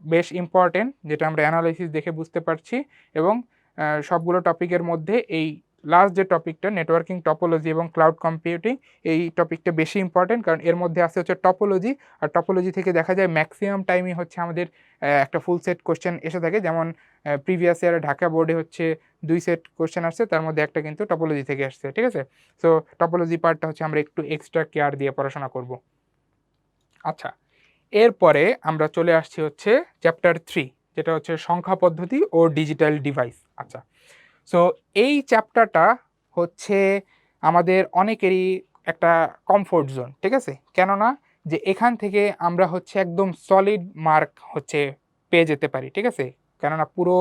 বেশ ইম্পর্টেন্ট, যেটা আমরা অ্যানালাইসিস দেখে বুঝতে পারছি। এবং সবগুলো টপিকের মধ্যে এই লাস্ট যে টপিকটা নেটওয়ার্কিং টপোলজি এবং ক্লাউড কম্পিউটিং, এই টপিকটা বেশি ইম্পর্টেন্ট, কারণ এর মধ্যে আছে হচ্ছে টপোলজি, আর টপোলজি থেকে দেখা যায় ম্যাক্সিমাম টাইমই হচ্ছে আমাদের একটা ফুল সেট কোশ্চেন এসে থাকে। যেমন প্রিভিয়াস ইয়ারে ঢাকা বোর্ডে হচ্ছে 2 সেট কোশ্চেন আসছে, তার মধ্যে একটা কিন্তু টপোলজি থেকে আসছে, ঠিক আছে। সো টপোলজি পার্টটা হচ্ছে আমরা একটু এক্সট্রা কেয়ার দিয়ে পড়াশোনা করব। আচ্ছা, এরপরে আমরা চলে আসছি হচ্ছে চ্যাপ্টার 3, যেটা হচ্ছে সংখ্যা পদ্ধতি ও ডিজিটাল ডিভাইস। আচ্ছা, সো এই চ্যাপ্টারটা হচ্ছে আমাদের অনেকেরই একটা কমফোর্ট জোন, ঠিক আছে, কেননা যে এখান থেকে আমরা হচ্ছে একদম সলিড মার্ক হচ্ছে পেয়ে যেতে পারি, ঠিক আছে। কেননা পুরো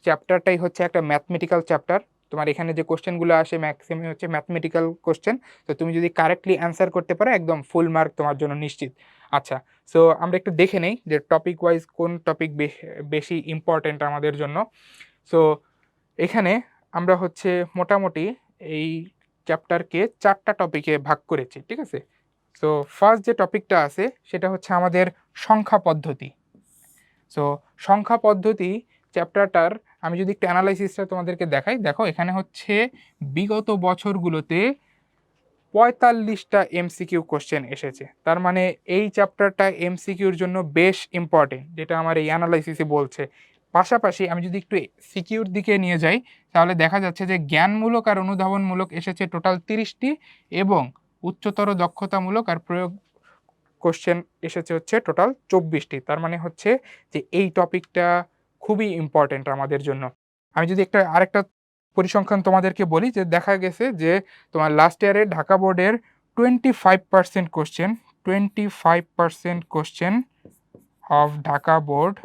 চ্যাপ্টারটাই হচ্ছে একটা ম্যাথমেটিক্যাল চ্যাপ্টার। তোমার এখানে যে কোশ্চেনগুলো আসে ম্যাক্সিমাম হচ্ছে ম্যাথমেটিক্যাল কোশ্চেন। তো তুমি যদি কারেক্টলি অ্যান্সার করতে পারো একদম ফুল মার্ক তোমার জন্য নিশ্চিত। আচ্ছা, সো আমরা একটু দেখে নেই যে টপিক ওয়াইজ কোন টপিক বেশি ইম্পর্টেন্ট আমাদের জন্য। সো এখানে আমরা হচ্ছে মোটামুটি এই চ্যাপ্টারকে 4টা টপিকে ভাগ করেছি, ঠিক আছে। সো ফার্স্ট যে টপিকটা আছে সেটা হচ্ছে আমাদের সংখ্যা পদ্ধতি। সো সংখ্যা পদ্ধতি চ্যাপ্টারটার আমি যদি একটু অ্যানালাইসিসটা তোমাদেরকে দেখাই, দেখো এখানে হচ্ছে বিগত বছরগুলোতে 45টা এমসিকিউ কোশ্চেন এসেছে। তার মানে এই চ্যাপ্টারটা এমসিকিউর জন্য বেশ ইম্পর্টেন্ট, যেটা আমার এই অ্যানালাইসিসে বলছে। পাশাপাশি আমি যদি একটু সিকিউর দিকে নিয়ে যাই তাহলে দেখা যাচ্ছে যে জ্ঞানমূলক আর অনুধাবনমূলক এসেছে টোটাল 30টি, এবং উচ্চতর দক্ষতামূলক আর প্রয়োগ কোশ্চেন এসেছে হচ্ছে টোটাল 24টি। তার মানে হচ্ছে যে এই টপিকটা খুবই ইম্পর্টেন্ট আমাদের জন্য। আমি যদি আরেকটা পরিসংখ্যান তোমাদেরকে বলি, যে দেখা গেছে যে তোমার লাস্ট ইয়ারে ঢাকা বোর্ডের 25% question, 25% question of Dhaka board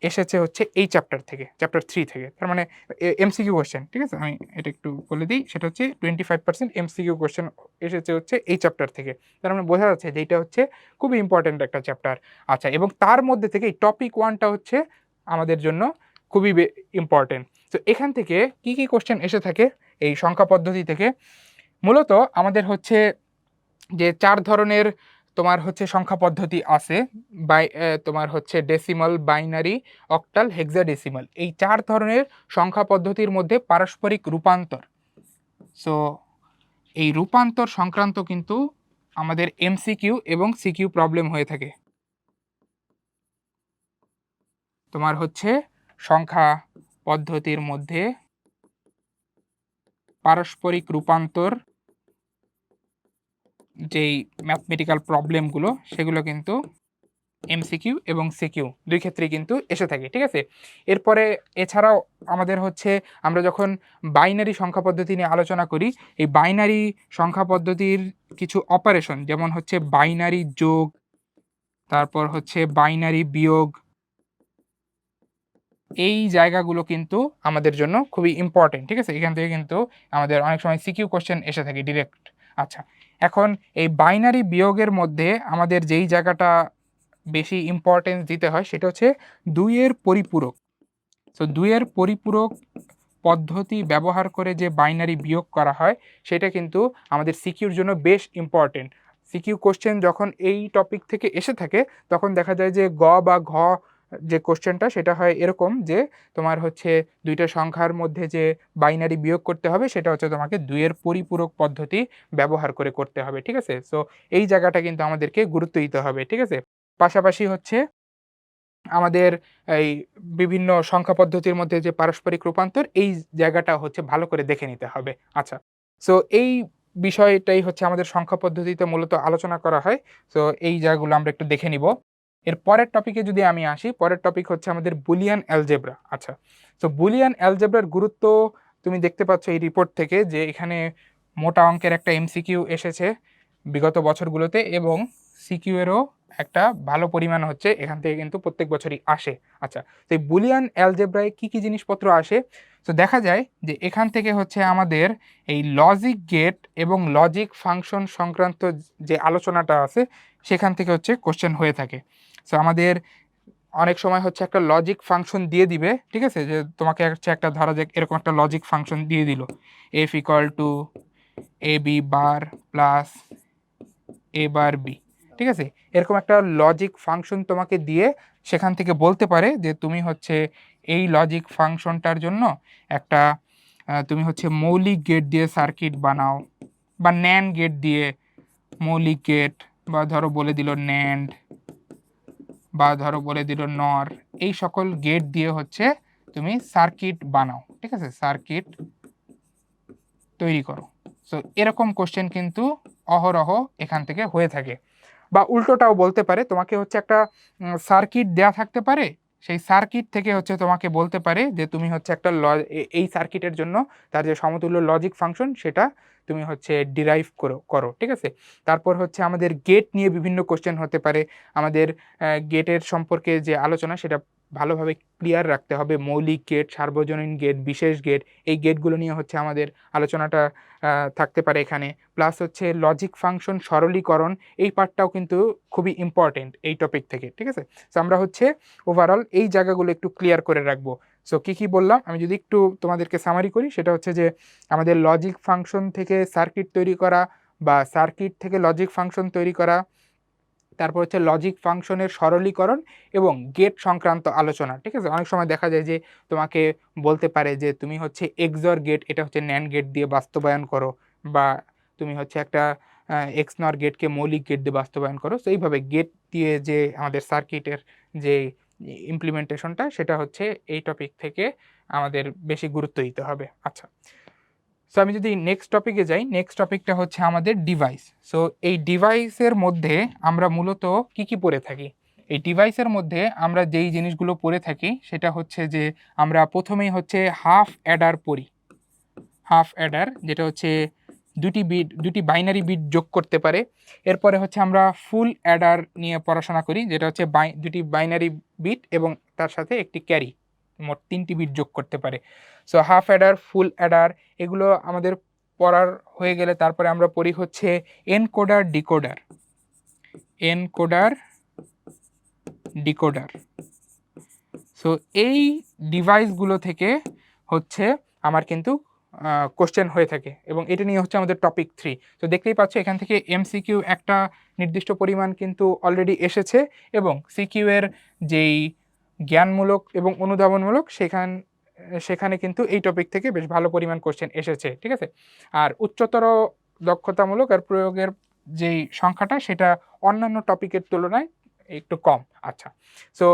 এসেছে হচ্ছে এই চ্যাপ্টার থেকে, চ্যাপ্টার 3 থেকে। তার মানে এমসিকিউ কোশ্চেন, ঠিক আছে, আমি এটা একটু বলে দিই, সেটা হচ্ছে 25% এমসিকিউ কোশ্চেন এসেছে হচ্ছে এই চ্যাপ্টার থেকে। তার মানে বোঝা যাচ্ছে যে এটা হচ্ছে খুবই ইম্পর্টেন্ট একটা চ্যাপ্টার। আচ্ছা, এবং তার মধ্যে থেকে এই টপিক 1টা হচ্ছে আমাদের জন্য খুবই ইম্পর্টেন্ট। তো এখান থেকে কি কি কোশ্চেন এসে থাকে এই সংখ্যা পদ্ধতি থেকে, মূলত আমাদের হচ্ছে যে 4 ধরনের তোমার হচ্ছে সংখ্যা পদ্ধতি আছে। তোমার হচ্ছে ডেসিমাল, বাইনারি, অক্টাল, হেক্সাডেসিমাল, এই 4 ধরনের সংখ্যা পদ্ধতির মধ্যে পারস্পরিক রূপান্তর। সো এই রূপান্তর সংক্রান্ত কিন্তু আমাদের এমসিকিউ এবং সিকিউ প্রবলেম হয়ে থাকে। তোমার হচ্ছে সংখ্যা পদ্ধতির মধ্যে পারস্পরিক রূপান্তর যেই ম্যাথমেটিক্যাল প্রবলেমগুলো সেগুলো কিন্তু এমসিকিউ এবং সিকিউ দুই ক্ষেত্রেই কিন্তু এসে থাকে, ঠিক আছে। এরপরে এছাড়াও আমাদের হচ্ছে আমরা যখন বাইনারি সংখ্যা পদ্ধতি নিয়ে আলোচনা করি, এই বাইনারি সংখ্যা পদ্ধতির কিছু অপারেশন, যেমন হচ্ছে বাইনারি যোগ, তারপর হচ্ছে বাইনারি বিয়োগ, এই জায়গাগুলো কিন্তু আমাদের জন্য খুবই ইম্পর্টেন্ট, ঠিক আছে। এখান থেকে কিন্তু আমাদের অনেক সময় সিকিউ কোশ্চেন এসে থাকে ডিরেক্ট। আচ্ছা, এখন এই বাইনারি বিয়োগের মধ্যে আমাদের যেই জায়গাটা বেশি ইম্পর্টেন্স দিতে হয় সেটা হচ্ছে 2-এর পরিপূরক। সো 2-এর পরিপূরক পদ্ধতি ব্যবহার করে যে বাইনারি বিয়োগ করা হয় সেটা কিন্তু আমাদের সিকিউর জন্য বেশ ইম্পর্টেন্ট। সিকিউ কোশ্চেন যখন এই টপিক থেকে এসে থাকে তখন দেখা যায় যে গ বা ঘ যে কোশ্চেনটা সেটা হয় এরকম যে তোমার হচ্ছে দুইটা সংখ্যার মধ্যে যে বাইনারি বিয়োগ করতে হবে সেটা হচ্ছে তোমাকে 2-এর পরিপূরক পদ্ধতি ব্যবহার করে করতে হবে, ঠিক আছে। সো এই জায়গাটা কিন্তু আমাদেরকে গুরুত্ব দিতে হবে, ঠিক আছে। পাশাপাশি হচ্ছে আমাদের এই বিভিন্ন সংখ্যা পদ্ধতির মধ্যে যে পারস্পরিক রূপান্তর এই জায়গাটা হচ্ছে ভালো করে দেখে নিতে হবে। আচ্ছা, সো এই বিষয়টাই হচ্ছে আমাদের সংখ্যা পদ্ধতিতে মূলত আলোচনা করা হয়। সো এই জায়গাগুলো আমরা একটু দেখে নিব। এর পরের টপিকে যদি আমি আসি, পরের টপিক হচ্ছে আমাদের বুলিয়ান অ্যালজেব্রা। আচ্ছা, সো বুলিয়ান অ্যালজেব্রার গুরুত্ব তুমি দেখতে পাচ্ছ এই রিপোর্ট থেকে যে এখানে মোটা অঙ্কের একটা এমসিকিউ এসেছে বিগত বছরগুলোতে এবং সিকিউ এরও একটা ভালো পরিমাণ হচ্ছে এখান থেকে কিন্তু প্রত্যেক বছরই আসে। আচ্ছা, তো এই বুলিয়ান অ্যালজেব্রায় কী কী জিনিসপত্র আসে? তো দেখা যায় যে এখান থেকে হচ্ছে আমাদের এই লজিক গেট এবং লজিক ফাংশন সংক্রান্ত যে আলোচনাটা আছে সেখান থেকে হচ্ছে কোশ্চেন হয়ে থাকে। সো আমাদের অনেক সময় হচ্ছে একটা লজিক ফাংশন দিয়ে দিবে, ঠিক আছে, যে তোমাকে হচ্ছে একটা ধরা যাক এরকম একটা লজিক ফাংশন দিয়ে দিল F equal to A B bar plus A bar B, ঠিক আছে। এরকম একটা লজিক ফাংশন তোমাকে দিয়ে সেখান থেকে বলতে পারে যে তুমি হচ্ছে এই লজিক ফাংশনটার জন্য একটা তুমি হচ্ছে মৌলিক গেট দিয়ে সার্কিট বানাও বা ন্যান্ড গেট দিয়ে মৌলিক গেট, বা ধরো বলে দিল ন্যান্ড, বা ধরো বলে দিল নর, এই সকল গেট দিয়ে হচ্ছে তুমি সার্কিট বানাও, ঠিক আছে, সার্কিট তৈরি করো। সো এরকম কোশ্চেন কিন্তু অহরহ এখান থেকে হয়ে থাকে। বা উল্টোটাও বলতে পারে, তোমাকে হচ্ছে একটা সার্কিট দেয়া থাকতে পারে, সেই সার্কিট থেকে হচ্ছে তোমাকে বলতে পারে যে তুমি হচ্ছে একটা এই সার্কিটের জন্য তার যে সমতুল্য লজিক ফাংশন সেটা তুমি হচ্ছে ডিরাইভ করো, ঠিক আছে। তারপর হচ্ছে আমাদের গেট নিয়ে বিভিন্ন কোশ্চেন হতে পারে। আমাদের গেটের সম্পর্কে যে আলোচনা সেটা ভালোভাবে ক্লিয়ার রাখতে হবে। মৌলিক গেট, সার্বজনীন গেট, বিশেষ গেট, এই গেটগুলো নিয়ে হচ্ছে আমাদের আলোচনাটা থাকতে পারে এখানে। প্লাস হচ্ছে লজিক ফাংশন সরলীকরণ, এই পার্টটাও কিন্তু খুবই ইম্পর্টেন্ট এই টপিক থেকে, ঠিক আছে। সো আমরা হচ্ছে ওভারঅল এই জায়গাগুলো একটু ক্লিয়ার করে রাখবো। সো কী কী বললাম আমি যদি একটু তোমাদেরকে সামারি করি, সেটা হচ্ছে যে আমাদের লজিক ফাংশন থেকে সার্কিট তৈরি করা বা সার্কিট থেকে লজিক ফাংশন তৈরি করা, তারপর হচ্ছে লজিক ফাংশনের সরলীকরণ এবং গেট সংক্রান্ত আলোচনা, ঠিক আছে। অনেক সময় দেখা যায় যে তোমাকে বলতে পারে যে তুমি হচ্ছে এক্সঅর গেট এটা হচ্ছে ন্যান্ড গেট দিয়ে বাস্তবায়ন করো, বা তুমি হচ্ছে একটা এক্সনর গেটকে মৌলিক গেট দিয়ে বাস্তবায়ন করো। তো এইভাবে গেট দিয়ে যে আমাদের সার্কিটের যে ইমপ্লিমেন্টেশনটা সেটা হচ্ছে এই টপিক থেকে আমাদের বেশি গুরুত্ব দিতে হবে। আচ্ছা, সো আমি যদি নেক্সট টপিকে যাই, নেক্সট টপিকটা হচ্ছে আমাদের ডিভাইস। সো এই ডিভাইসের মধ্যে আমরা মূলত কি কি পড়ে থাকি? এই ডিভাইসের মধ্যে আমরা যেই জিনিসগুলো পড়ে থাকি সেটা হচ্ছে যে আমরা প্রথমেই হচ্ছে হাফ অ্যাডার পড়ি। হাফ অ্যাডার যেটা হচ্ছে দুটি বাইনারি বিট যোগ করতে পারে। এরপরে হচ্ছে আমরা ফুল অ্যাডার নিয়ে পড়াশোনা করি, যেটা হচ্ছে দুটি বাইনারি বিট এবং তার সাথে একটি ক্যারি, মোট 3টি বিট যোগ করতে পারে। সো হাফ অ্যাডার, ফুল অ্যাডার এগুলো আমাদের পড়ার হয়ে গেলে তারপরে আমরা পড়ি হচ্ছে encoder decoder. Encoder decoder, so এই ডিভাইসগুলো থেকে হচ্ছে আমার কিন্তু কোশ্চেন হয়ে থাকে এবং এটা নিয়ে হচ্ছে আমাদের টপিক 3। তো দেখতেই পাচ্ছ এখান থেকে এমসিকিউ একটা নির্দিষ্ট পরিমাণ কিন্তু অলরেডি এসেছে এবং সিকিউ এর যেই জ্ঞানমূলক এবং অনুধাবনমূলক সেখানে কিন্তু এই টপিক থেকে বেশ ভালো পরিমাণ কোশ্চেন এসেছে, ঠিক আছে। আর উচ্চতর দক্ষতামূলক আর প্রয়োগের যেই সংখ্যাটা সেটা অন্যান্য টপিকের তুলনায় একটু কম। আচ্ছা, সো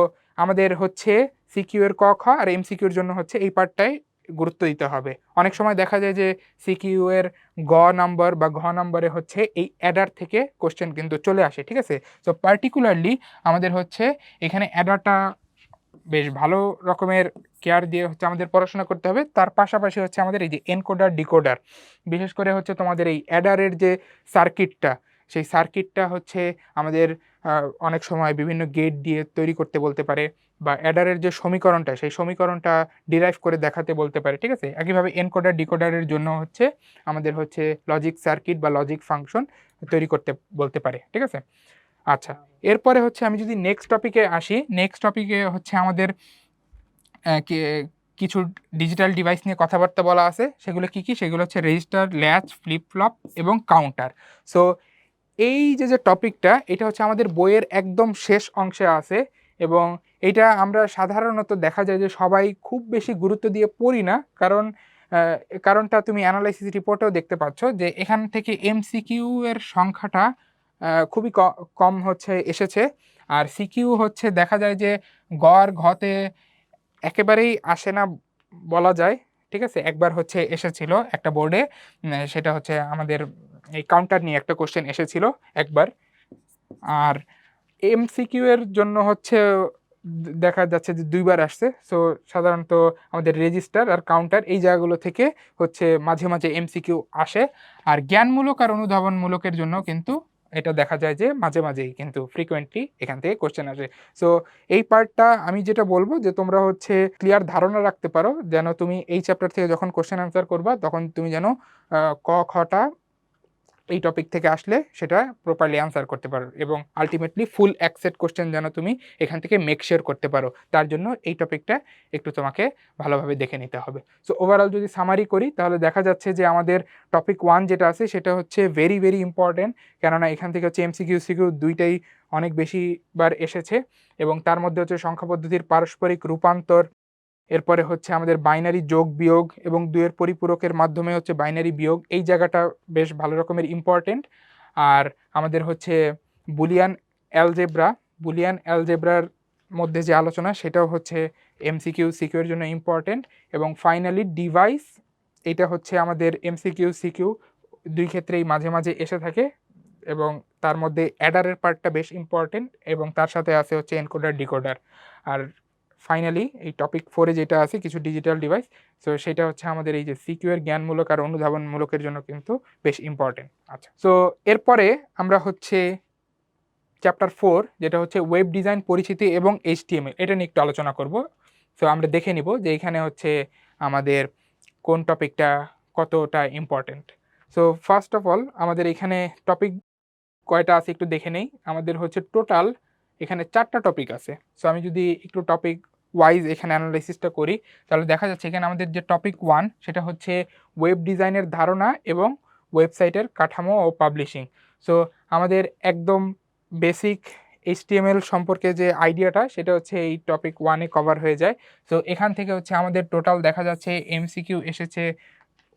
আমাদের হচ্ছে সিকিউ এর ক খ আর এমসিকিউর জন্য হচ্ছে এই পার্টটাই গুরুত্ব দিতে হবে। অনেক সময় দেখা যায় যে সিকিউ এর গ নাম্বার বা ঘ নাম্বারে হচ্ছে এই অ্যাডার থেকে কোশ্চেন কিন্তু চলে আসে, ঠিক আছে। সো পার্টিকুলারলি আমাদের হচ্ছে এখানে অ্যাডারটা বেশ ভালো রকমের কেয়ার দিয়ে হচ্ছে আমাদের পড়াশোনা করতে হবে। তার পাশাপাশি হচ্ছে আমাদের এই যে এনকোডার ডিকোডার, বিশেষ করে হচ্ছে তোমাদের এই অ্যাডারের যে সার্কিটটা, সেই সার্কিটটা হচ্ছে আমাদের অনেক সময় বিভিন্ন গেট দিয়ে তৈরি করতে বলতে পারে, বা অ্যাডারের যে সমীকরণটা সেই সমীকরণটা ডিরাইভ করে দেখাতে বলতে পারে, ঠিক আছে। একইভাবে এনকোডার ডিকোডারের জন্য হচ্ছে আমাদের হচ্ছে লজিক সার্কিট বা লজিক ফাংশন তৈরি করতে বলতে পারে, ঠিক আছে। আচ্ছা, এরপরে হচ্ছে আমি যদি নেক্সট টপিকে আসি, নেক্সট টপিকে হচ্ছে আমাদের কিছু ডিজিটাল ডিভাইস নিয়ে কথাবার্তা বলা আছে। সেগুলো কি কি? সেগুলো হচ্ছে রেজিস্টার, ল্যাচ, ফ্লিপ ফ্লপ এবং কাউন্টার। সো এই যে টপিকটা এটা হচ্ছে আমাদের বইয়ের একদম শেষ অংশে আছে, এবং এটা আমরা সাধারণত দেখা যায় যে সবাই খুব বেশি গুরুত্ব দিয়ে পড়ি না, কারণ কারণটা তুমি অ্যানালাইসিস রিপোর্টেও দেখতে পাচ্ছ যে এখান থেকে এমসিকিউ এর সংখ্যাটা খুবই কম হচ্ছে এসেছে, আর সিকিউ হচ্ছে দেখা যায় যে গ আর ঘতে একেবারেই আসে না বলা যায়। ঠিক আছে, একবার হচ্ছে এসেছিল একটা বোর্ডে, সেটা হচ্ছে আমাদের এই কাউন্টার নিয়ে একটা কোশ্চেন এসেছিল একবার। আর এমসিকিউ এর জন্য হচ্ছে দেখা যাচ্ছে যে দুইবার আসছে। সো সাধারণত আমাদের রেজিস্টার আর কাউন্টার এই জায়গাগুলো থেকে হচ্ছে মাঝে মাঝে এমসিকিউ আসে, আর জ্ঞানমূলক আর অনুধাবনমূলকের জন্য কিন্তু এটা দেখা যায় যে মাঝে মাঝেই কিন্তু ফ্রিকোয়েন্টলি এখান থেকে কোশ্চেন আসে। সো এই পার্টটা আমি যেটা বলবো যে তোমরা হচ্ছে ক্লিয়ার ধারণা রাখতে পারো, যেন তুমি এই চ্যাপ্টার থেকে যখন কোশ্চেন আনসার করবা তখন তুমি যেন ক খটা এই টপিক থেকে আসলে সেটা প্রপারলি আনসার করতে পারো, এবং আলটিমেটলি ফুল অ্যাকসেপ্ট কোশ্চেন যেন তুমি এখান থেকে মেক শিওর করতে পারো, তার জন্য এই টপিকটা একটু তোমাকে ভালোভাবে দেখে নিতে হবে। সো ওভারঅল যদি সামারি করি তাহলে দেখা যাচ্ছে যে আমাদের টপিক 1 যেটা আছে সেটা হচ্ছে ভেরি ভেরি ইম্পর্টেন্ট, কেননা এখান থেকে হচ্ছে এমসিকিউ সিকিউ দুইটাই অনেক বেশিবার এসেছে, এবং তার মধ্যে হচ্ছে সংখ্যা পদ্ধতির পারস্পরিক রূপান্তর, এরপরে হচ্ছে আমাদের বাইনারি যোগ বিয়োগ এবং দুইয়ের পরিপূরকের মাধ্যমে হচ্ছে বাইনারি বিয়োগ, এই জায়গাটা বেশ ভালো রকমের ইম্পর্টেন্ট। আর আমাদের হচ্ছে বুলিয়ান অ্যালজেব্রা, বুলিয়ান অ্যালজেব্রার মধ্যে যে আলোচনা সেটাও হচ্ছে এমসিকিউ সিকিউ এর জন্য ইম্পর্টেন্ট। এবং ফাইনালি ডিভাইস, এটা হচ্ছে আমাদের এমসিকিউ সিকিউ দুই ক্ষেত্রেই মাঝে মাঝে এসে থাকে, এবং তার মধ্যে অ্যাডারের পার্টটা বেশ ইম্পর্টেন্ট, এবং তার সাথে আছে হচ্ছে এনকোডার ডিকোডার। আর ফাইনালি এই টপিক 4-এ যেটা আছে কিছু ডিজিটাল ডিভাইস, সো সেটা হচ্ছে আমাদের এই যে সিকিউ এর জ্ঞানমূলক আর অনুধাবনমূলকের জন্য কিন্তু বেশ ইম্পর্টেন্ট। আচ্ছা, সো এরপরে আমরা হচ্ছে চ্যাপ্টার 4 যেটা হচ্ছে ওয়েব ডিজাইন পরিচিতি এবং এইচটিএমএল, এটা নিয়ে একটু আলোচনা করব। সো আমরা দেখে নিব যে এখানে হচ্ছে আমাদের কোন টপিকটা কতটা important. So first of all আমাদের এখানে টপিক কয়টা আছে একটু দেখে নেই। আমাদের হচ্ছে টোটাল এখানে 4টা টপিক আছে। সো আমি যদি একটু টপিক ওয়াইজ এখানে অ্যানালাইসিসটা করি তাহলে দেখা যাচ্ছে এখানে আমাদের যে টপিক 1 সেটা হচ্ছে ওয়েব ডিজাইনের ধারণা এবং ওয়েবসাইটের কাঠামো ও পাবলিশিং। সো আমাদের একদম বেসিক এইচটিএমএল সম্পর্কে যে আইডিয়াটা সেটা হচ্ছে এই টপিক 1-এ কভার হয়ে যায়। সো এখান থেকে হচ্ছে আমাদের টোটাল দেখা যাচ্ছে এমসিকিউ এসেছে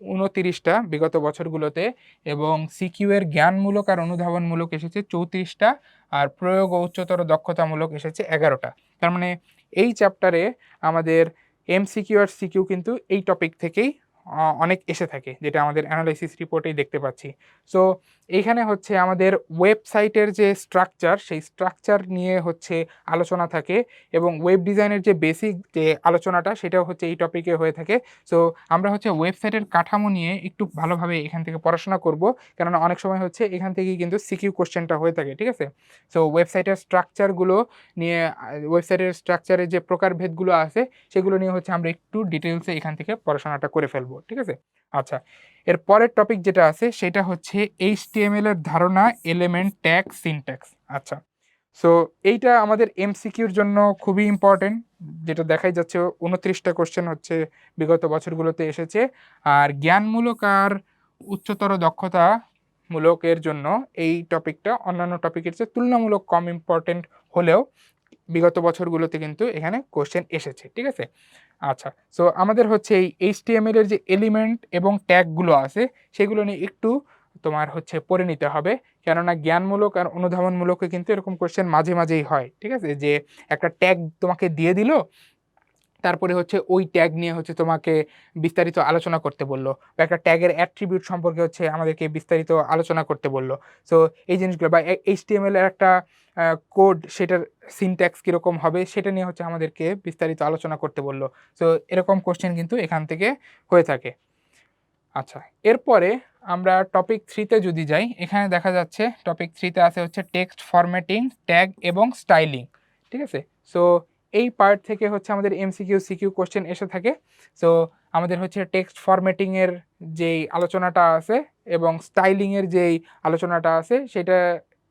29টা বিগত বছরগুলোতে, এবং সিকিউ এর জ্ঞানমূলক আর অনুধাবনমূলক এসেছে 34টা, আর প্রয়োগ ও উচ্চতর দক্ষতামূলক এসেছে 11টা। তার মানে এই চ্যাপ্টারে আমাদের এমসিকিউ আর সিকিউ কিন্তু এই টপিক থেকেই অনেক এসে থাকে, যেটা আমাদের অ্যানালাইসিস রিপোর্টেই দেখতে পাচ্ছি। সো এইখানে হচ্ছে আমাদের ওয়েবসাইটের যে স্ট্রাকচার সেই স্ট্রাকচার নিয়ে হচ্ছে আলোচনা থাকে, এবং ওয়েব ডিজাইনের যে বেসিক যে আলোচনাটা সেটাও হচ্ছে এই টপিকে হয়ে থাকে। সো আমরা হচ্ছে ওয়েবসাইটের কাঠামো নিয়ে একটু ভালোভাবে এখান থেকে পড়াশোনা করব, কেননা অনেক সময় হচ্ছে এখান থেকেই কিন্তু সিকিউ কোশ্চেনটা হয়ে থাকে। ঠিক আছে, সো ওয়েবসাইটের স্ট্রাকচারগুলো নিয়ে, ওয়েবসাইটের স্ট্রাকচারের যে প্রকারভেদগুলো আছে সেগুলো নিয়ে হচ্ছে আমরা একটু ডিটেলসে এখান থেকে পড়াশোনাটা করে ফেলবো। ঠিক আছে, আচ্ছা, এর পরের টপিক যেটা আছে সেটা হচ্ছে এইচটিএমএল এর ধারণা, এলিমেন্ট, ট্যাগ, সিনট্যাক্স। আচ্ছা, সো এইটা আমাদের এমসিকিউর জন্য খুবই ইম্পর্টেন্ট, যেটা দেখাই যাচ্ছে 29টা কোশ্চেন হচ্ছে বিগত বছরগুলোতে এসেছে। আর জ্ঞানমূলক আর উচ্চতর দক্ষতা মূলকের জন্য এই টপিকটা অন্যান্য টপিকের চেয়ে তুলনামূলক কম ইম্পর্টেন্ট হলেও বিগত বছরগুলোতে কিন্তু এখানে কোশ্চেন এসেছে। ঠিক আছে, আচ্ছা, সো আমাদের হচ্ছে এই এইচটিএমএল এর যে এলিমেন্ট এবং ট্যাগগুলো আছে সেগুলো নিয়ে একটু তোমার হচ্ছে পড়ে নিতে হবে, কেননা জ্ঞানমূলক আর অনুধাবনমূলকে কিন্তু এরকম কোশ্চেন মাঝে মাঝেই হয়। ঠিক আছে, যে একটা ট্যাগ তোমাকে দিয়ে দিল, তারপরে হচ্ছে ওই ট্যাগ নিয়ে হচ্ছে তোমাকে বিস্তারিত আলোচনা করতে বললো, বা একটা ট্যাগের অ্যাট্রিবিউট সম্পর্কে হচ্ছে আমাদেরকে বিস্তারিত আলোচনা করতে বললো। সো এই জিনিসগুলো, বা এইচটিএমএল এর একটা কোড, সেটার সিনট্যাক্স কীরকম হবে সেটা নিয়ে হচ্ছে আমাদেরকে বিস্তারিত আলোচনা করতে বললো। সো এরকম কোশ্চেন কিন্তু এখান থেকে হয়ে থাকে। আচ্ছা, এরপরে আমরা টপিক 3-তে যদি যাই, এখানে দেখা যাচ্ছে টপিক 3-তে আছে হচ্ছে টেক্সট ফরম্যাটিং, ট্যাগ এবং স্টাইলিং। ঠিক আছে, সো এই পার্ট থেকে হচ্ছে আমাদের এমসিকিউ সিকিউ কোশ্চেন এসে থাকে। সো আমাদের হচ্ছে টেক্সট ফরম্যাটিংয়ের যেই আলোচনাটা আছে এবং স্টাইলিংয়ের যেই আলোচনাটা আছে সেটা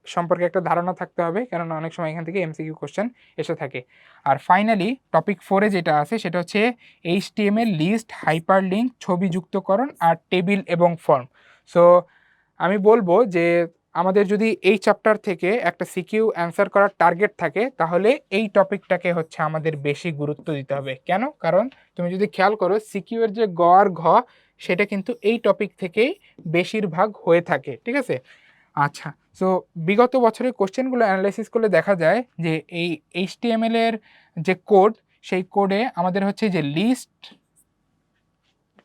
সম্পর্কে একটা ধারণা থাকতে হবে, কেননা অনেক সময় এখান থেকে এমসিকিউ কোশ্চেন এসে থাকে। আর ফাইনালি টপিক 4-এ যেটা আছে সেটা হচ্ছে এইচটিএমএল, লিস্ট, হাইপারলিঙ্ক, ছবি যুক্তকরণ আর টেবিল এবং ফর্ম। সো আমি বলবো যে আমাদের যদি এই চ্যাপ্টার থেকে একটা সিকিউ অ্যান্সার করার টার্গেট থাকে তাহলে এই টপিকটাকে হচ্ছে আমাদের বেশি গুরুত্ব দিতে হবে। কেন? কারণ তুমি যদি খেয়াল করো সিকিউ এর যে গ আর ঘ সেটা কিন্তু এই টপিক থেকেই বেশিরভাগ হয়ে থাকে, ঠিক আছে? আচ্ছা, সো বিগত বছরের কোশ্চেনগুলো অ্যানালাইসিস করলে দেখা যায় যে এই এইচটিএমএল এর যে কোড, সেই কোডে আমাদের হচ্ছে যে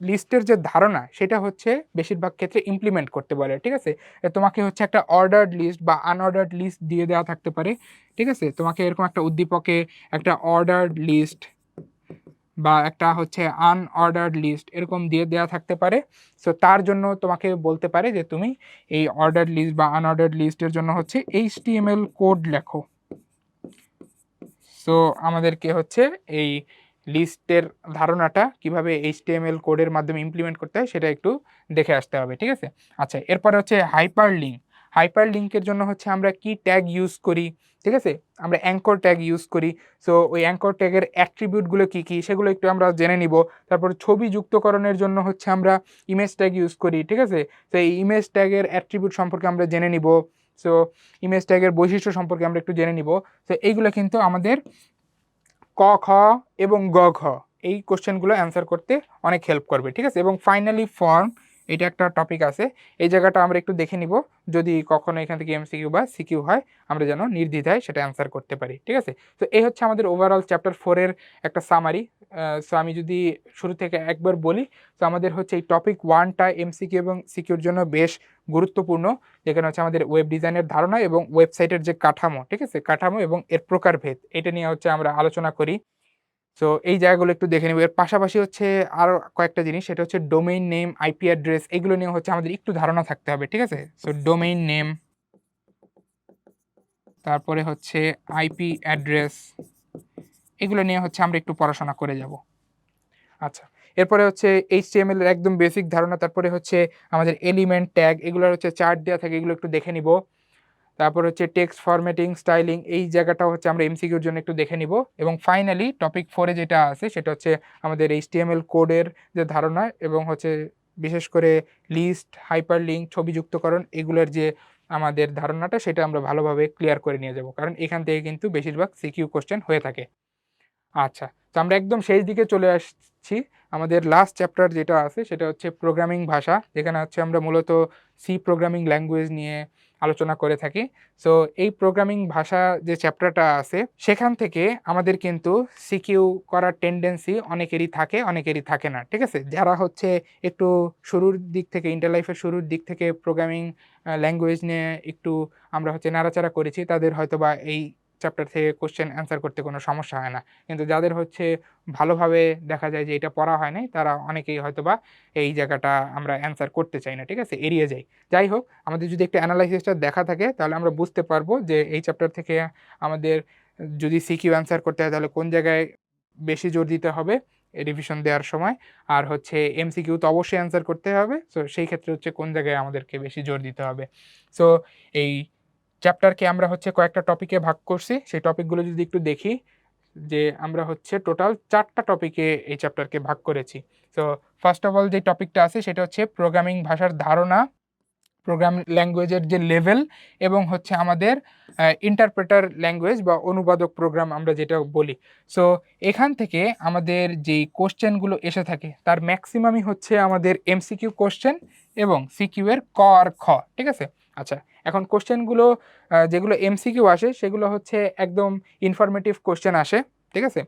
লিস্টের যে ধারণা সেটা হচ্ছে বেশিরভাগ ক্ষেত্রে ইমপ্লিমেন্ট করতে বলে, ঠিক আছে? তোমাকে হচ্ছে একটা অর্ডার্ড লিস্ট বা আনঅর্ডার্ড লিস্ট দিয়ে দেওয়া থাকতে পারে, ঠিক আছে? তোমাকে এরকম একটা উদ্দীপকে একটা অর্ডার্ড লিস্ট বা একটা হচ্ছে আনঅর্ডার্ড লিস্ট এরকম দিয়ে দেওয়া থাকতে পারে। সো তার জন্য তোমাকে বলতে পারে যে তুমি এই অর্ডার্ড লিস্ট বা আনঅর্ডার্ড লিস্টের জন্য হচ্ছে এইচটিএমএল কোড লেখো। সো আমাদেরকে হচ্ছে এই লিস্টের ধারণাটা কিভাবে এইচটিএমএল কোডের মাধ্যমে ইমপ্লিমেন্ট করতে হয় সেটা একটু দেখে আসতে হবে, ঠিক আছে? আচ্ছা, এরপরে হচ্ছে হাইপার লিঙ্কের জন্য হচ্ছে আমরা কি ট্যাগ ইউজ করি, ঠিক আছে? আমরা অ্যাঙ্কর ট্যাগ ইউজ করি। সো ওই অ্যাঙ্কর ট্যাগের অ্যাট্রিবিউটগুলো কী কী সেগুলো একটু আমরা জেনে নিব। তারপর ছবি যুক্তকরণের জন্য হচ্ছে আমরা ইমেজ ট্যাগ ইউজ করি, ঠিক আছে? তো এই ইমেজ ট্যাগের অ্যাট্রিবিউট সম্পর্কে আমরা জেনে নিব। সো ইমেজ ট্যাগের বৈশিষ্ট্য সম্পর্কে আমরা একটু জেনে নিব। তো এইগুলো কিন্তু আমাদের ক, খ এবং গ, ঘ এই কোশ্চেনগুলো অ্যান্সার করতে অনেক হেল্প করবে, ঠিক আছে? এবং ফাইনালি ফর্ম, এটা একটা টপিক আছে। এই জায়গাটা আমরা একটু দেখে নিব, যদি কখনো এখান থেকে এমসিকিউ বা সিকিউ হয় আমরা যেন নির্দ্বিধায় সেটা অ্যান্সার করতে পারি, ঠিক আছে? তো এই হচ্ছে আমাদের ওভারঅল চ্যাপ্টার 4 এর একটা সামারি। সো আমি যদি শুরু থেকে একবার বলি, তো আমাদের হচ্ছে এই টপিক 1টা এমসিকিউ এবং সিকিউর জন্য বেশ গুরুত্বপূর্ণ, যেখানে হচ্ছে আমাদের ওয়েব ডিজাইনের ধারণা এবং ওয়েবসাইটের যে কাঠামো, ঠিক আছে? কাঠামো এবং এর প্রকারভেদ এটা নিয়ে হচ্ছে আমরা আলোচনা করি। সো এই জায়গাগুলো একটু দেখে নিব। এর পাশাপাশি হচ্ছে আরো কয়েকটা জিনিস, সেটা হচ্ছে ডোমেইন নেম, আইপি অ্যাড্রেস এগুলো নিয়ে হচ্ছে আমাদের একটু ধারণা থাকতে হবে, ঠিক আছে? সো ডোমেইন নেম, তারপরে হচ্ছে আইপি অ্যাড্রেস, এগুলো নিয়ে হচ্ছে আমরা একটু পড়াশোনা করে যাব। আচ্ছা, এরপরে হচ্ছে এইচটিএমএল এর একদম বেসিক ধারণা, তারপরে হচ্ছে আমাদের এলিমেন্ট ট্যাগ, এগুলোর হচ্ছে চার্ট দেওয়া থাকে, এগুলো একটু দেখে নিব। তারপর হচ্ছে টেক্সট ফরম্যাটিং, স্টাইলিং, এই জায়গাটাও হচ্ছে আমরা এমসিকিউর জন্য একটু দেখে নিব। এবং ফাইনালি টপিক 4 এ যেটা আছে সেটা হচ্ছে আমাদের এইচটিএমএল কোডের যে ধারণা এবং হচ্ছে বিশেষ করে লিস্ট, হাইপারলিঙ্ক, ছবি যুক্তকরণ এগুলোর যে আমাদের ধারণাটা সেটা আমরা ভালোভাবে ক্লিয়ার করে নিয়ে যাব, কারণ এখান থেকে কিন্তু বেশিরভাগ সিকিউ কোশ্চেন হয়ে থাকে। আচ্ছা, তো আমরা একদম শেষ দিকে চলে আসছি। আমাদের লাস্ট চ্যাপ্টার যেটা আছে সেটা হচ্ছে প্রোগ্রামিং ভাষা, যেখানে হচ্ছে আমরা মূলত সি প্রোগ্রামিং ল্যাঙ্গুয়েজ নিয়ে আলোচনা করে থাকি। সো এই প্রোগ্রামিং ভাষা যে চ্যাপ্টারটা আছে সেখান থেকে আমাদের কিন্তু সিকিউ করার টেন্ডেন্সি অনেকেরই থাকে, অনেকেরই থাকে না, ঠিক আছে? যারা হচ্ছে একটু শুরুর দিক থেকে, ইন্টার লাইফের শুরুর দিক থেকে প্রোগ্রামিং ল্যাঙ্গুয়েজ নিয়ে একটু আমরা হচ্ছে নাড়াচাড়া করেছি, তাদের হয়তোবা এই চ্যাপ্টার থেকে কোশ্চেন অ্যান্সার করতে কোনো সমস্যা হয় না। কিন্তু যাদের হচ্ছে ভালোভাবে দেখা যায় যে এটা পড়া হয় নাই, তারা অনেকেই হয়তোবা এই জায়গাটা আমরা অ্যান্সার করতে চাই না, ঠিক আছে? এড়িয়ে যাই। যাই হোক, আমাদের যদি একটু অ্যানালাইসিসটা দেখা থাকে তাহলে আমরা বুঝতে পারবো যে এই চ্যাপ্টার থেকে আমাদের যদি সিকিউ অ্যান্সার করতে হয় তাহলে কোন জায়গায় বেশি জোর দিতে হবে রিভিশন দেওয়ার সময়, আর হচ্ছে এমসিকিউ তো অবশ্যই অ্যান্সার করতে হবে। সো সেই ক্ষেত্রে হচ্ছে কোন জায়গায় আমাদেরকে বেশি জোর দিতে হবে। সো এই চ্যাপ্টারকে আমরা হচ্ছে কয়েকটা টপিকে ভাগ করছি। সেই টপিকগুলো যদি একটু দেখি, যে আমরা হচ্ছে টোটাল 4টা টপিকে এই চ্যাপ্টারকে ভাগ করেছি। সো ফার্স্ট অফ অল যে টপিকটা আছে সেটা হচ্ছে প্রোগ্রামিং ভাষার ধারণা, প্রোগ্রাম ল্যাঙ্গুয়েজের যে লেভেল এবং হচ্ছে আমাদের ইন্টারপ্রেটার ল্যাঙ্গুয়েজ বা অনুবাদক প্রোগ্রাম আমরা যেটা বলি। সো এখান থেকে আমাদের যেই কোশ্চেনগুলো এসে থাকে তার ম্যাক্সিমামই হচ্ছে আমাদের এমসিকিউ কোশ্চেন এবং সিকিউ এর ক আর খ, ঠিক আছে? আচ্ছা, এখন কোশ্চেনগুলো যেগুলো এমসিকিউ আসে সেগুলো হচ্ছে একদম ইনফরমেটিভ কোশ্চেন আসে, ঠিক আছে?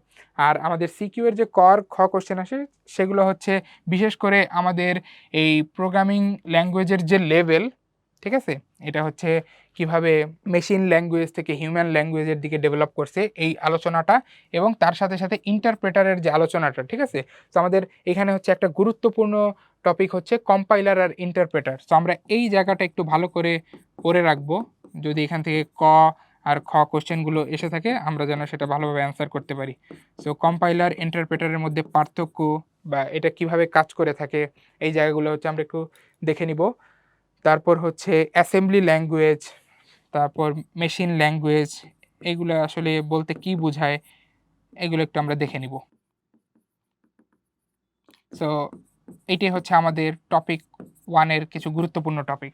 আর আমাদের সিকিউ এর যে ক আর খ কোশ্চেন আসে সেগুলো হচ্ছে বিশেষ করে আমাদের এই প্রোগ্রামিং ল্যাঙ্গুয়েজের যে লেভেল, ঠিক আছে? এটা হচ্ছে কিভাবে মেশিন ল্যাঙ্গুয়েজ থেকে হিউম্যান ল্যাঙ্গুয়েজের দিকে ডেভেলপ করছে এই আলোচনাটা, এবং তার সাথে সাথে ইন্টারপ্রেটারের যে আলোচনাটা, ঠিক আছে? তো আমাদের এখানে হচ্ছে একটা গুরুত্বপূর্ণ টপিক হচ্ছে কম্পাইলার আর ইন্টারপ্রেটার। তো আমরা এই জায়গাটা একটু ভালো করে পড়ে রাখবো, যদি এখান থেকে ক আর খ কোশ্চেনগুলো এসে থাকে আমরা যেন সেটা ভালোভাবে অ্যান্সার করতে পারি। সো কম্পাইলার ইন্টারপ্রেটারের মধ্যে পার্থক্য বা এটা কিভাবে কাজ করে থাকে এই জায়গাগুলো হচ্ছে আমরা একটু দেখে নিব। তারপর হচ্ছে অ্যাসেম্বলি ল্যাঙ্গুয়েজ, তারপর মেশিন ল্যাঙ্গুয়েজ, এগুলো আসলে বলতে কি বোঝায় এগুলো একটু আমরা দেখে নিব। সো এইটাই হচ্ছে আমাদের টপিক 1 এর কিছু গুরুত্বপূর্ণ টপিক।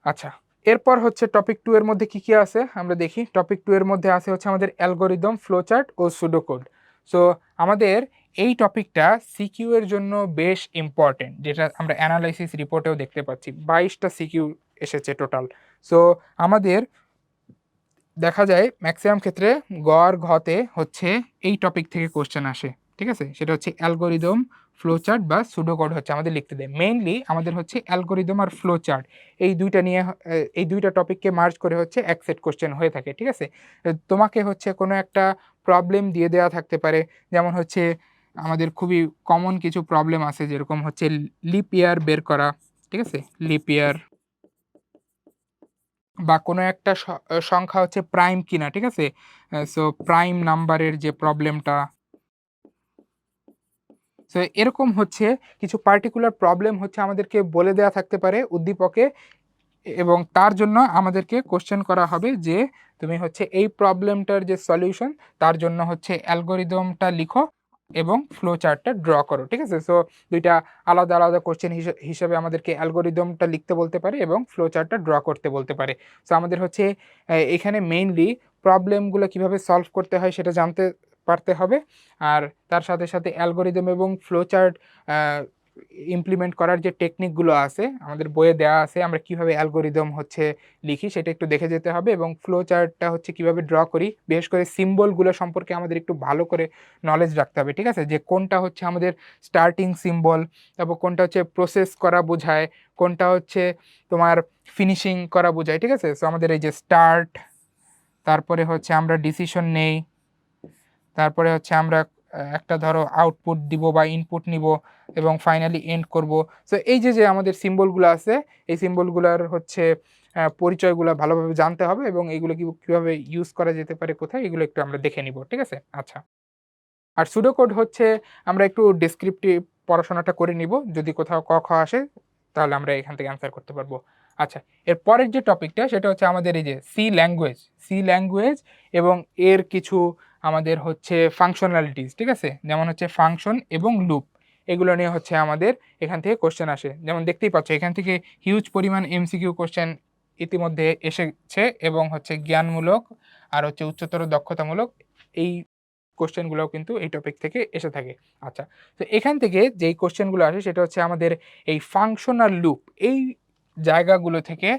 আচ্ছা, এরপর হচ্ছে টপিক 2 এর মধ্যে কি আছে আমরা দেখি। টপিক 2 এর মধ্যে আছে হচ্ছে আমাদের অ্যালগরিদম, ফ্লোচার্ট ও সুডোকোড। সো আমাদের এই টপিকটা সিকিউ এর জন্য বেশ ইম্পর্টেন্ট, যেটা আমরা অ্যানালাইসিস রিপোর্টেও দেখতে পাচ্ছি 22টা সিকিউ এসেছে টোটাল। সো আমাদের দেখা যায় ম্যাক্সিমাম ক্ষেত্রে গ আর ঘতে হচ্ছে এই টপিক থেকে কোশ্চেন আসে, ঠিক আছে। সেটা হচ্ছে অ্যালগরিদম, ফ্লোচার্ট বা সুডোকোড হচ্ছে আমাদের লিখতে দেয়। মেইনলি আমাদের হচ্ছে অ্যালগরিদম আর ফ্লোচার্ট এই দুইটা নিয়ে এই দুইটা টপিককে মার্জ করে হচ্ছে এক সেট কোশ্চেন হয়ে থাকে, ঠিক আছে। তোমাকে হচ্ছে কোনো একটা প্রবলেম দিয়ে দেওয়া থাকতে পারে, যেমন হচ্ছে আমাদের খুবই কমন কিছু প্রবলেম আছে, যেরকম হচ্ছে লিপ ইয়ার বের করা, ঠিক আছে, লিপ ইয়ার, বা কোনো একটা সংখ্যা হচ্ছে প্রাইম কিনা, ঠিক আছে। সো প্রাইম নাম্বারের যে প্রবলেমটা, সো এরকম হচ্ছে কিছু পার্টিকুলার প্রবলেম হচ্ছে আমাদেরকে বলে দেওয়া থাকতে পারে উদ্দীপকে, এবং তার জন্য আমাদেরকে কোশ্চেন করা হবে যে তুমি হচ্ছে এই প্রবলেমটার যে সলিউশন তার জন্য হচ্ছে অ্যালগরিদমটা লিখো এবং ফ্লো চার্টটা ড্র করো, ঠিক আছে। সো দুইটা আলাদা আলাদা কোশ্চেন হিসেবে আমাদেরকে অ্যালগরিদমটা লিখতে বলতে পারে এবং ফ্লো চার্টটা ড্র করতে বলতে পারে। সো আমাদের হচ্ছে এখানে মেইনলি প্রবলেমগুলো কিভাবে সলভ করতে হয় সেটা জানতে পারতে হবে, আর তার সাথে সাথে অ্যালগরিদম এবং ফ্লো চার্ট ইমপ্লিমেন্ট করার যে টেকনিকগুলো আছে আমাদের বইয়ে দেওয়া আছে, আমরা কিভাবে অ্যালগরিদম হচ্ছে লিখি সেটা একটু দেখে যেতে হবে, এবং ফ্লো চার্টটা হচ্ছে কিভাবে ড্র করি, বিশেষ করে সিম্বলগুলো সম্পর্কে আমাদের একটু ভালো করে নলেজ রাখতে হবে, ঠিক আছে। যে কোনটা হচ্ছে আমাদের স্টার্টিং সিম্বল, তারপর কোনটা হচ্ছে প্রসেস করা বোঝায়, কোনটা হচ্ছে তোমার ফিনিশিং করা বোঝায়, ঠিক আছে। সো আমাদের এই যে স্টার্ট, তারপরে হচ্ছে আমরা ডিসিশন নেই, তারপরে হচ্ছে আমরা একটা ধরো আউটপুট দিব বা ইনপুট নিব, এবং ফাইনালি এন্ড করব। সো এই যে আমাদের সিম্বলগুলো আছে, এই সিম্বলগুলোর হচ্ছে পরিচয়গুলো ভালোভাবে জানতে হবে, এবং এইগুলো কীভাবে ইউজ করা যেতে পারে কোথায়, এগুলো একটু আমরা দেখে নিব, ঠিক আছে। আচ্ছা, আর সুডোকোড হচ্ছে আমরা একটু ডেসক্রিপটিভ পড়াশোনাটা করে নিব, যদি কোথাও ক খ আসে তাহলে আমরা এখান থেকে অ্যান্সার করতে পারবো। আচ্ছা, এর পরের যে টপিকটা সেটা হচ্ছে আমাদের এই যে সি ল্যাঙ্গুয়েজ এবং এর কিছু আমাদের হচ্ছে ফাংশনালিটিস, ঠিক আছে। যেমন হচ্ছে ফাংশন এবং লুপ, এগুলো নিয়ে হচ্ছে আমাদের এখান থেকে কোশ্চেন আসে। যেমন দেখতেই পাচ্ছ এখান থেকে হিউজ পরিমাণ এমসিকিউ কোশ্চেন ইতিমধ্যে এসেছে, এবং হচ্ছে জ্ঞানমূলক আর হচ্ছে উচ্চতর দক্ষতামূলক এই কোশ্চেনগুলোও কিন্তু এই টপিক থেকে এসে থাকে। আচ্ছা, তো এখান থেকে যেই কোশ্চেনগুলো আসে সেটা হচ্ছে আমাদের এই ফাংশনাল লুপ, এই জায়গাগুলো থেকে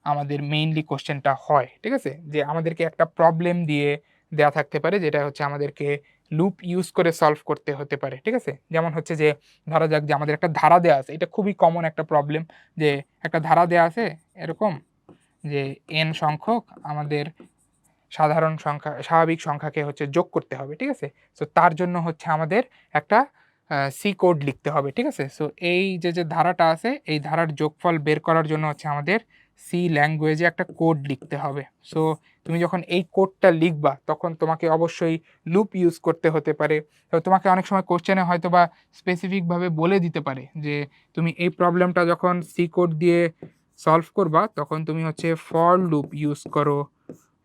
আমাদের মেইনলি কোশ্চেনটা হয়, ঠিক আছে। যে আমাদেরকে একটা প্রবলেম দিয়ে দেয়া থাকতে পারে, যেটা হচ্ছে আমাদেরকে লুপ ইউজ করে সলভ করতে হতে পারে, ঠিক আছে। যেমন হচ্ছে যে ধরা যাক যে আমাদের একটা ধারা দেওয়া আছে, এটা খুবই কমন একটা প্রবলেম, যে একটা ধারা দেওয়া আছে এরকম যে n সংখ্যক আমাদের সাধারণ সংখ্যা, স্বাভাবিক সংখ্যাকে হচ্ছে যোগ করতে হবে, ঠিক আছে। সো তার জন্য হচ্ছে আমাদের একটা সি কোড লিখতে হবে, ঠিক আছে। সো এই যে ধারাটা আছে, এই ধারার যোগফল বের করার জন্য হচ্ছে আমাদের সি ল্যাঙ্গুয়েজে একটা কোড লিখতে হবে। সো তুমি যখন এই কোডটা লিখবা তখন তোমাকে অবশ্যই লুপ ইউজ করতে হতে পারে। তো তোমাকে অনেক সময় কোশ্চেনে হয়তো বা স্পেসিফিকভাবে বলে দিতে পারে যে তুমি এই প্রবলেমটা যখন সি কোড দিয়ে সলভ করবা তখন তুমি হচ্ছে ফর লুপ ইউজ করো,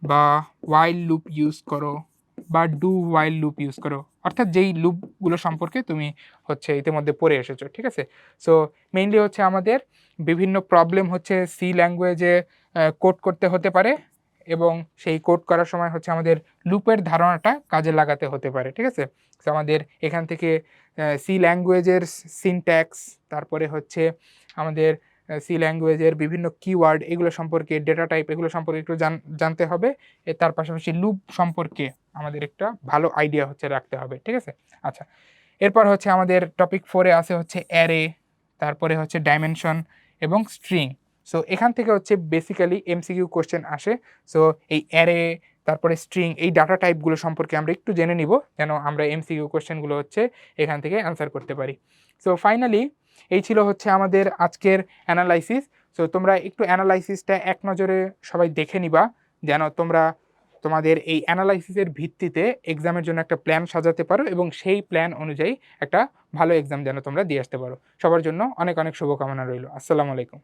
বা ওয়াইল লুপ ইউজ করো, বা ডু ওয়াইল লুপ ইউজ করো, অর্থাৎ যেই লুপগুলো সম্পর্কে তুমি হচ্ছে ইতিমধ্যে পড়ে এসেছো, ঠিক আছে। সো মেইনলি হচ্ছে আমাদের বিভিন্ন প্রবলেম হচ্ছে সি ল্যাঙ্গুয়েজে কোড করতে হতে পারে, এবং সেই কোড করার সময় হচ্ছে আমাদের লুপের ধারণাটা কাজে লাগাতে হতে পারে, ঠিক আছে। সো আমাদের এখান থেকে সি ল্যাঙ্গুয়েজের সিনট্যাক্স, তারপরে হচ্ছে আমাদের সি ল্যাঙ্গুয়েজের বিভিন্ন কিওয়ার্ড, এগুলো সম্পর্কে, ডেটা টাইপ, এগুলো সম্পর্কে একটু জানতে হবে। তার পাশাপাশি লুপ সম্পর্কে আমাদের একটা ভালো আইডিয়া হচ্ছে রাখতে হবে, ঠিক আছে। আচ্ছা, এরপর হচ্ছে আমাদের টপিক 4-এ আছে হচ্ছে অ্যারে, তারপরে হচ্ছে ডাইমেনশন এবং স্ট্রিং। সো এখান থেকে হচ্ছে বেসিক্যালি এমসিকিউ কোশ্চেন আসে। সো এই অ্যারে, তারপরে স্ট্রিং, এই ডাটা টাইপগুলো সম্পর্কে আমরা একটু জেনে নিব, যেন আমরা এমসিকিউ কোশ্চেনগুলো হচ্ছে এখান থেকে অ্যান্সার করতে পারি। সো ফাইনালি এই ছিল হচ্ছে আমাদের আজকের অ্যানালাইসিস। সো তোমরা একটু অ্যানালাইসিসটা এক নজরে সবাই দেখে নিবা, যেন তোমরা তোমাদের এই অ্যানালাইসিসের ভিত্তিতে এক্সামের জন্য একটা প্ল্যান সাজাতে পারো, এবং সেই প্ল্যান অনুযায়ী একটা ভালো এক্সাম যেন তোমরা দিয়ে আসতে পারো। সবার জন্য অনেক অনেক শুভকামনা রইল। আসসালামু আলাইকুম।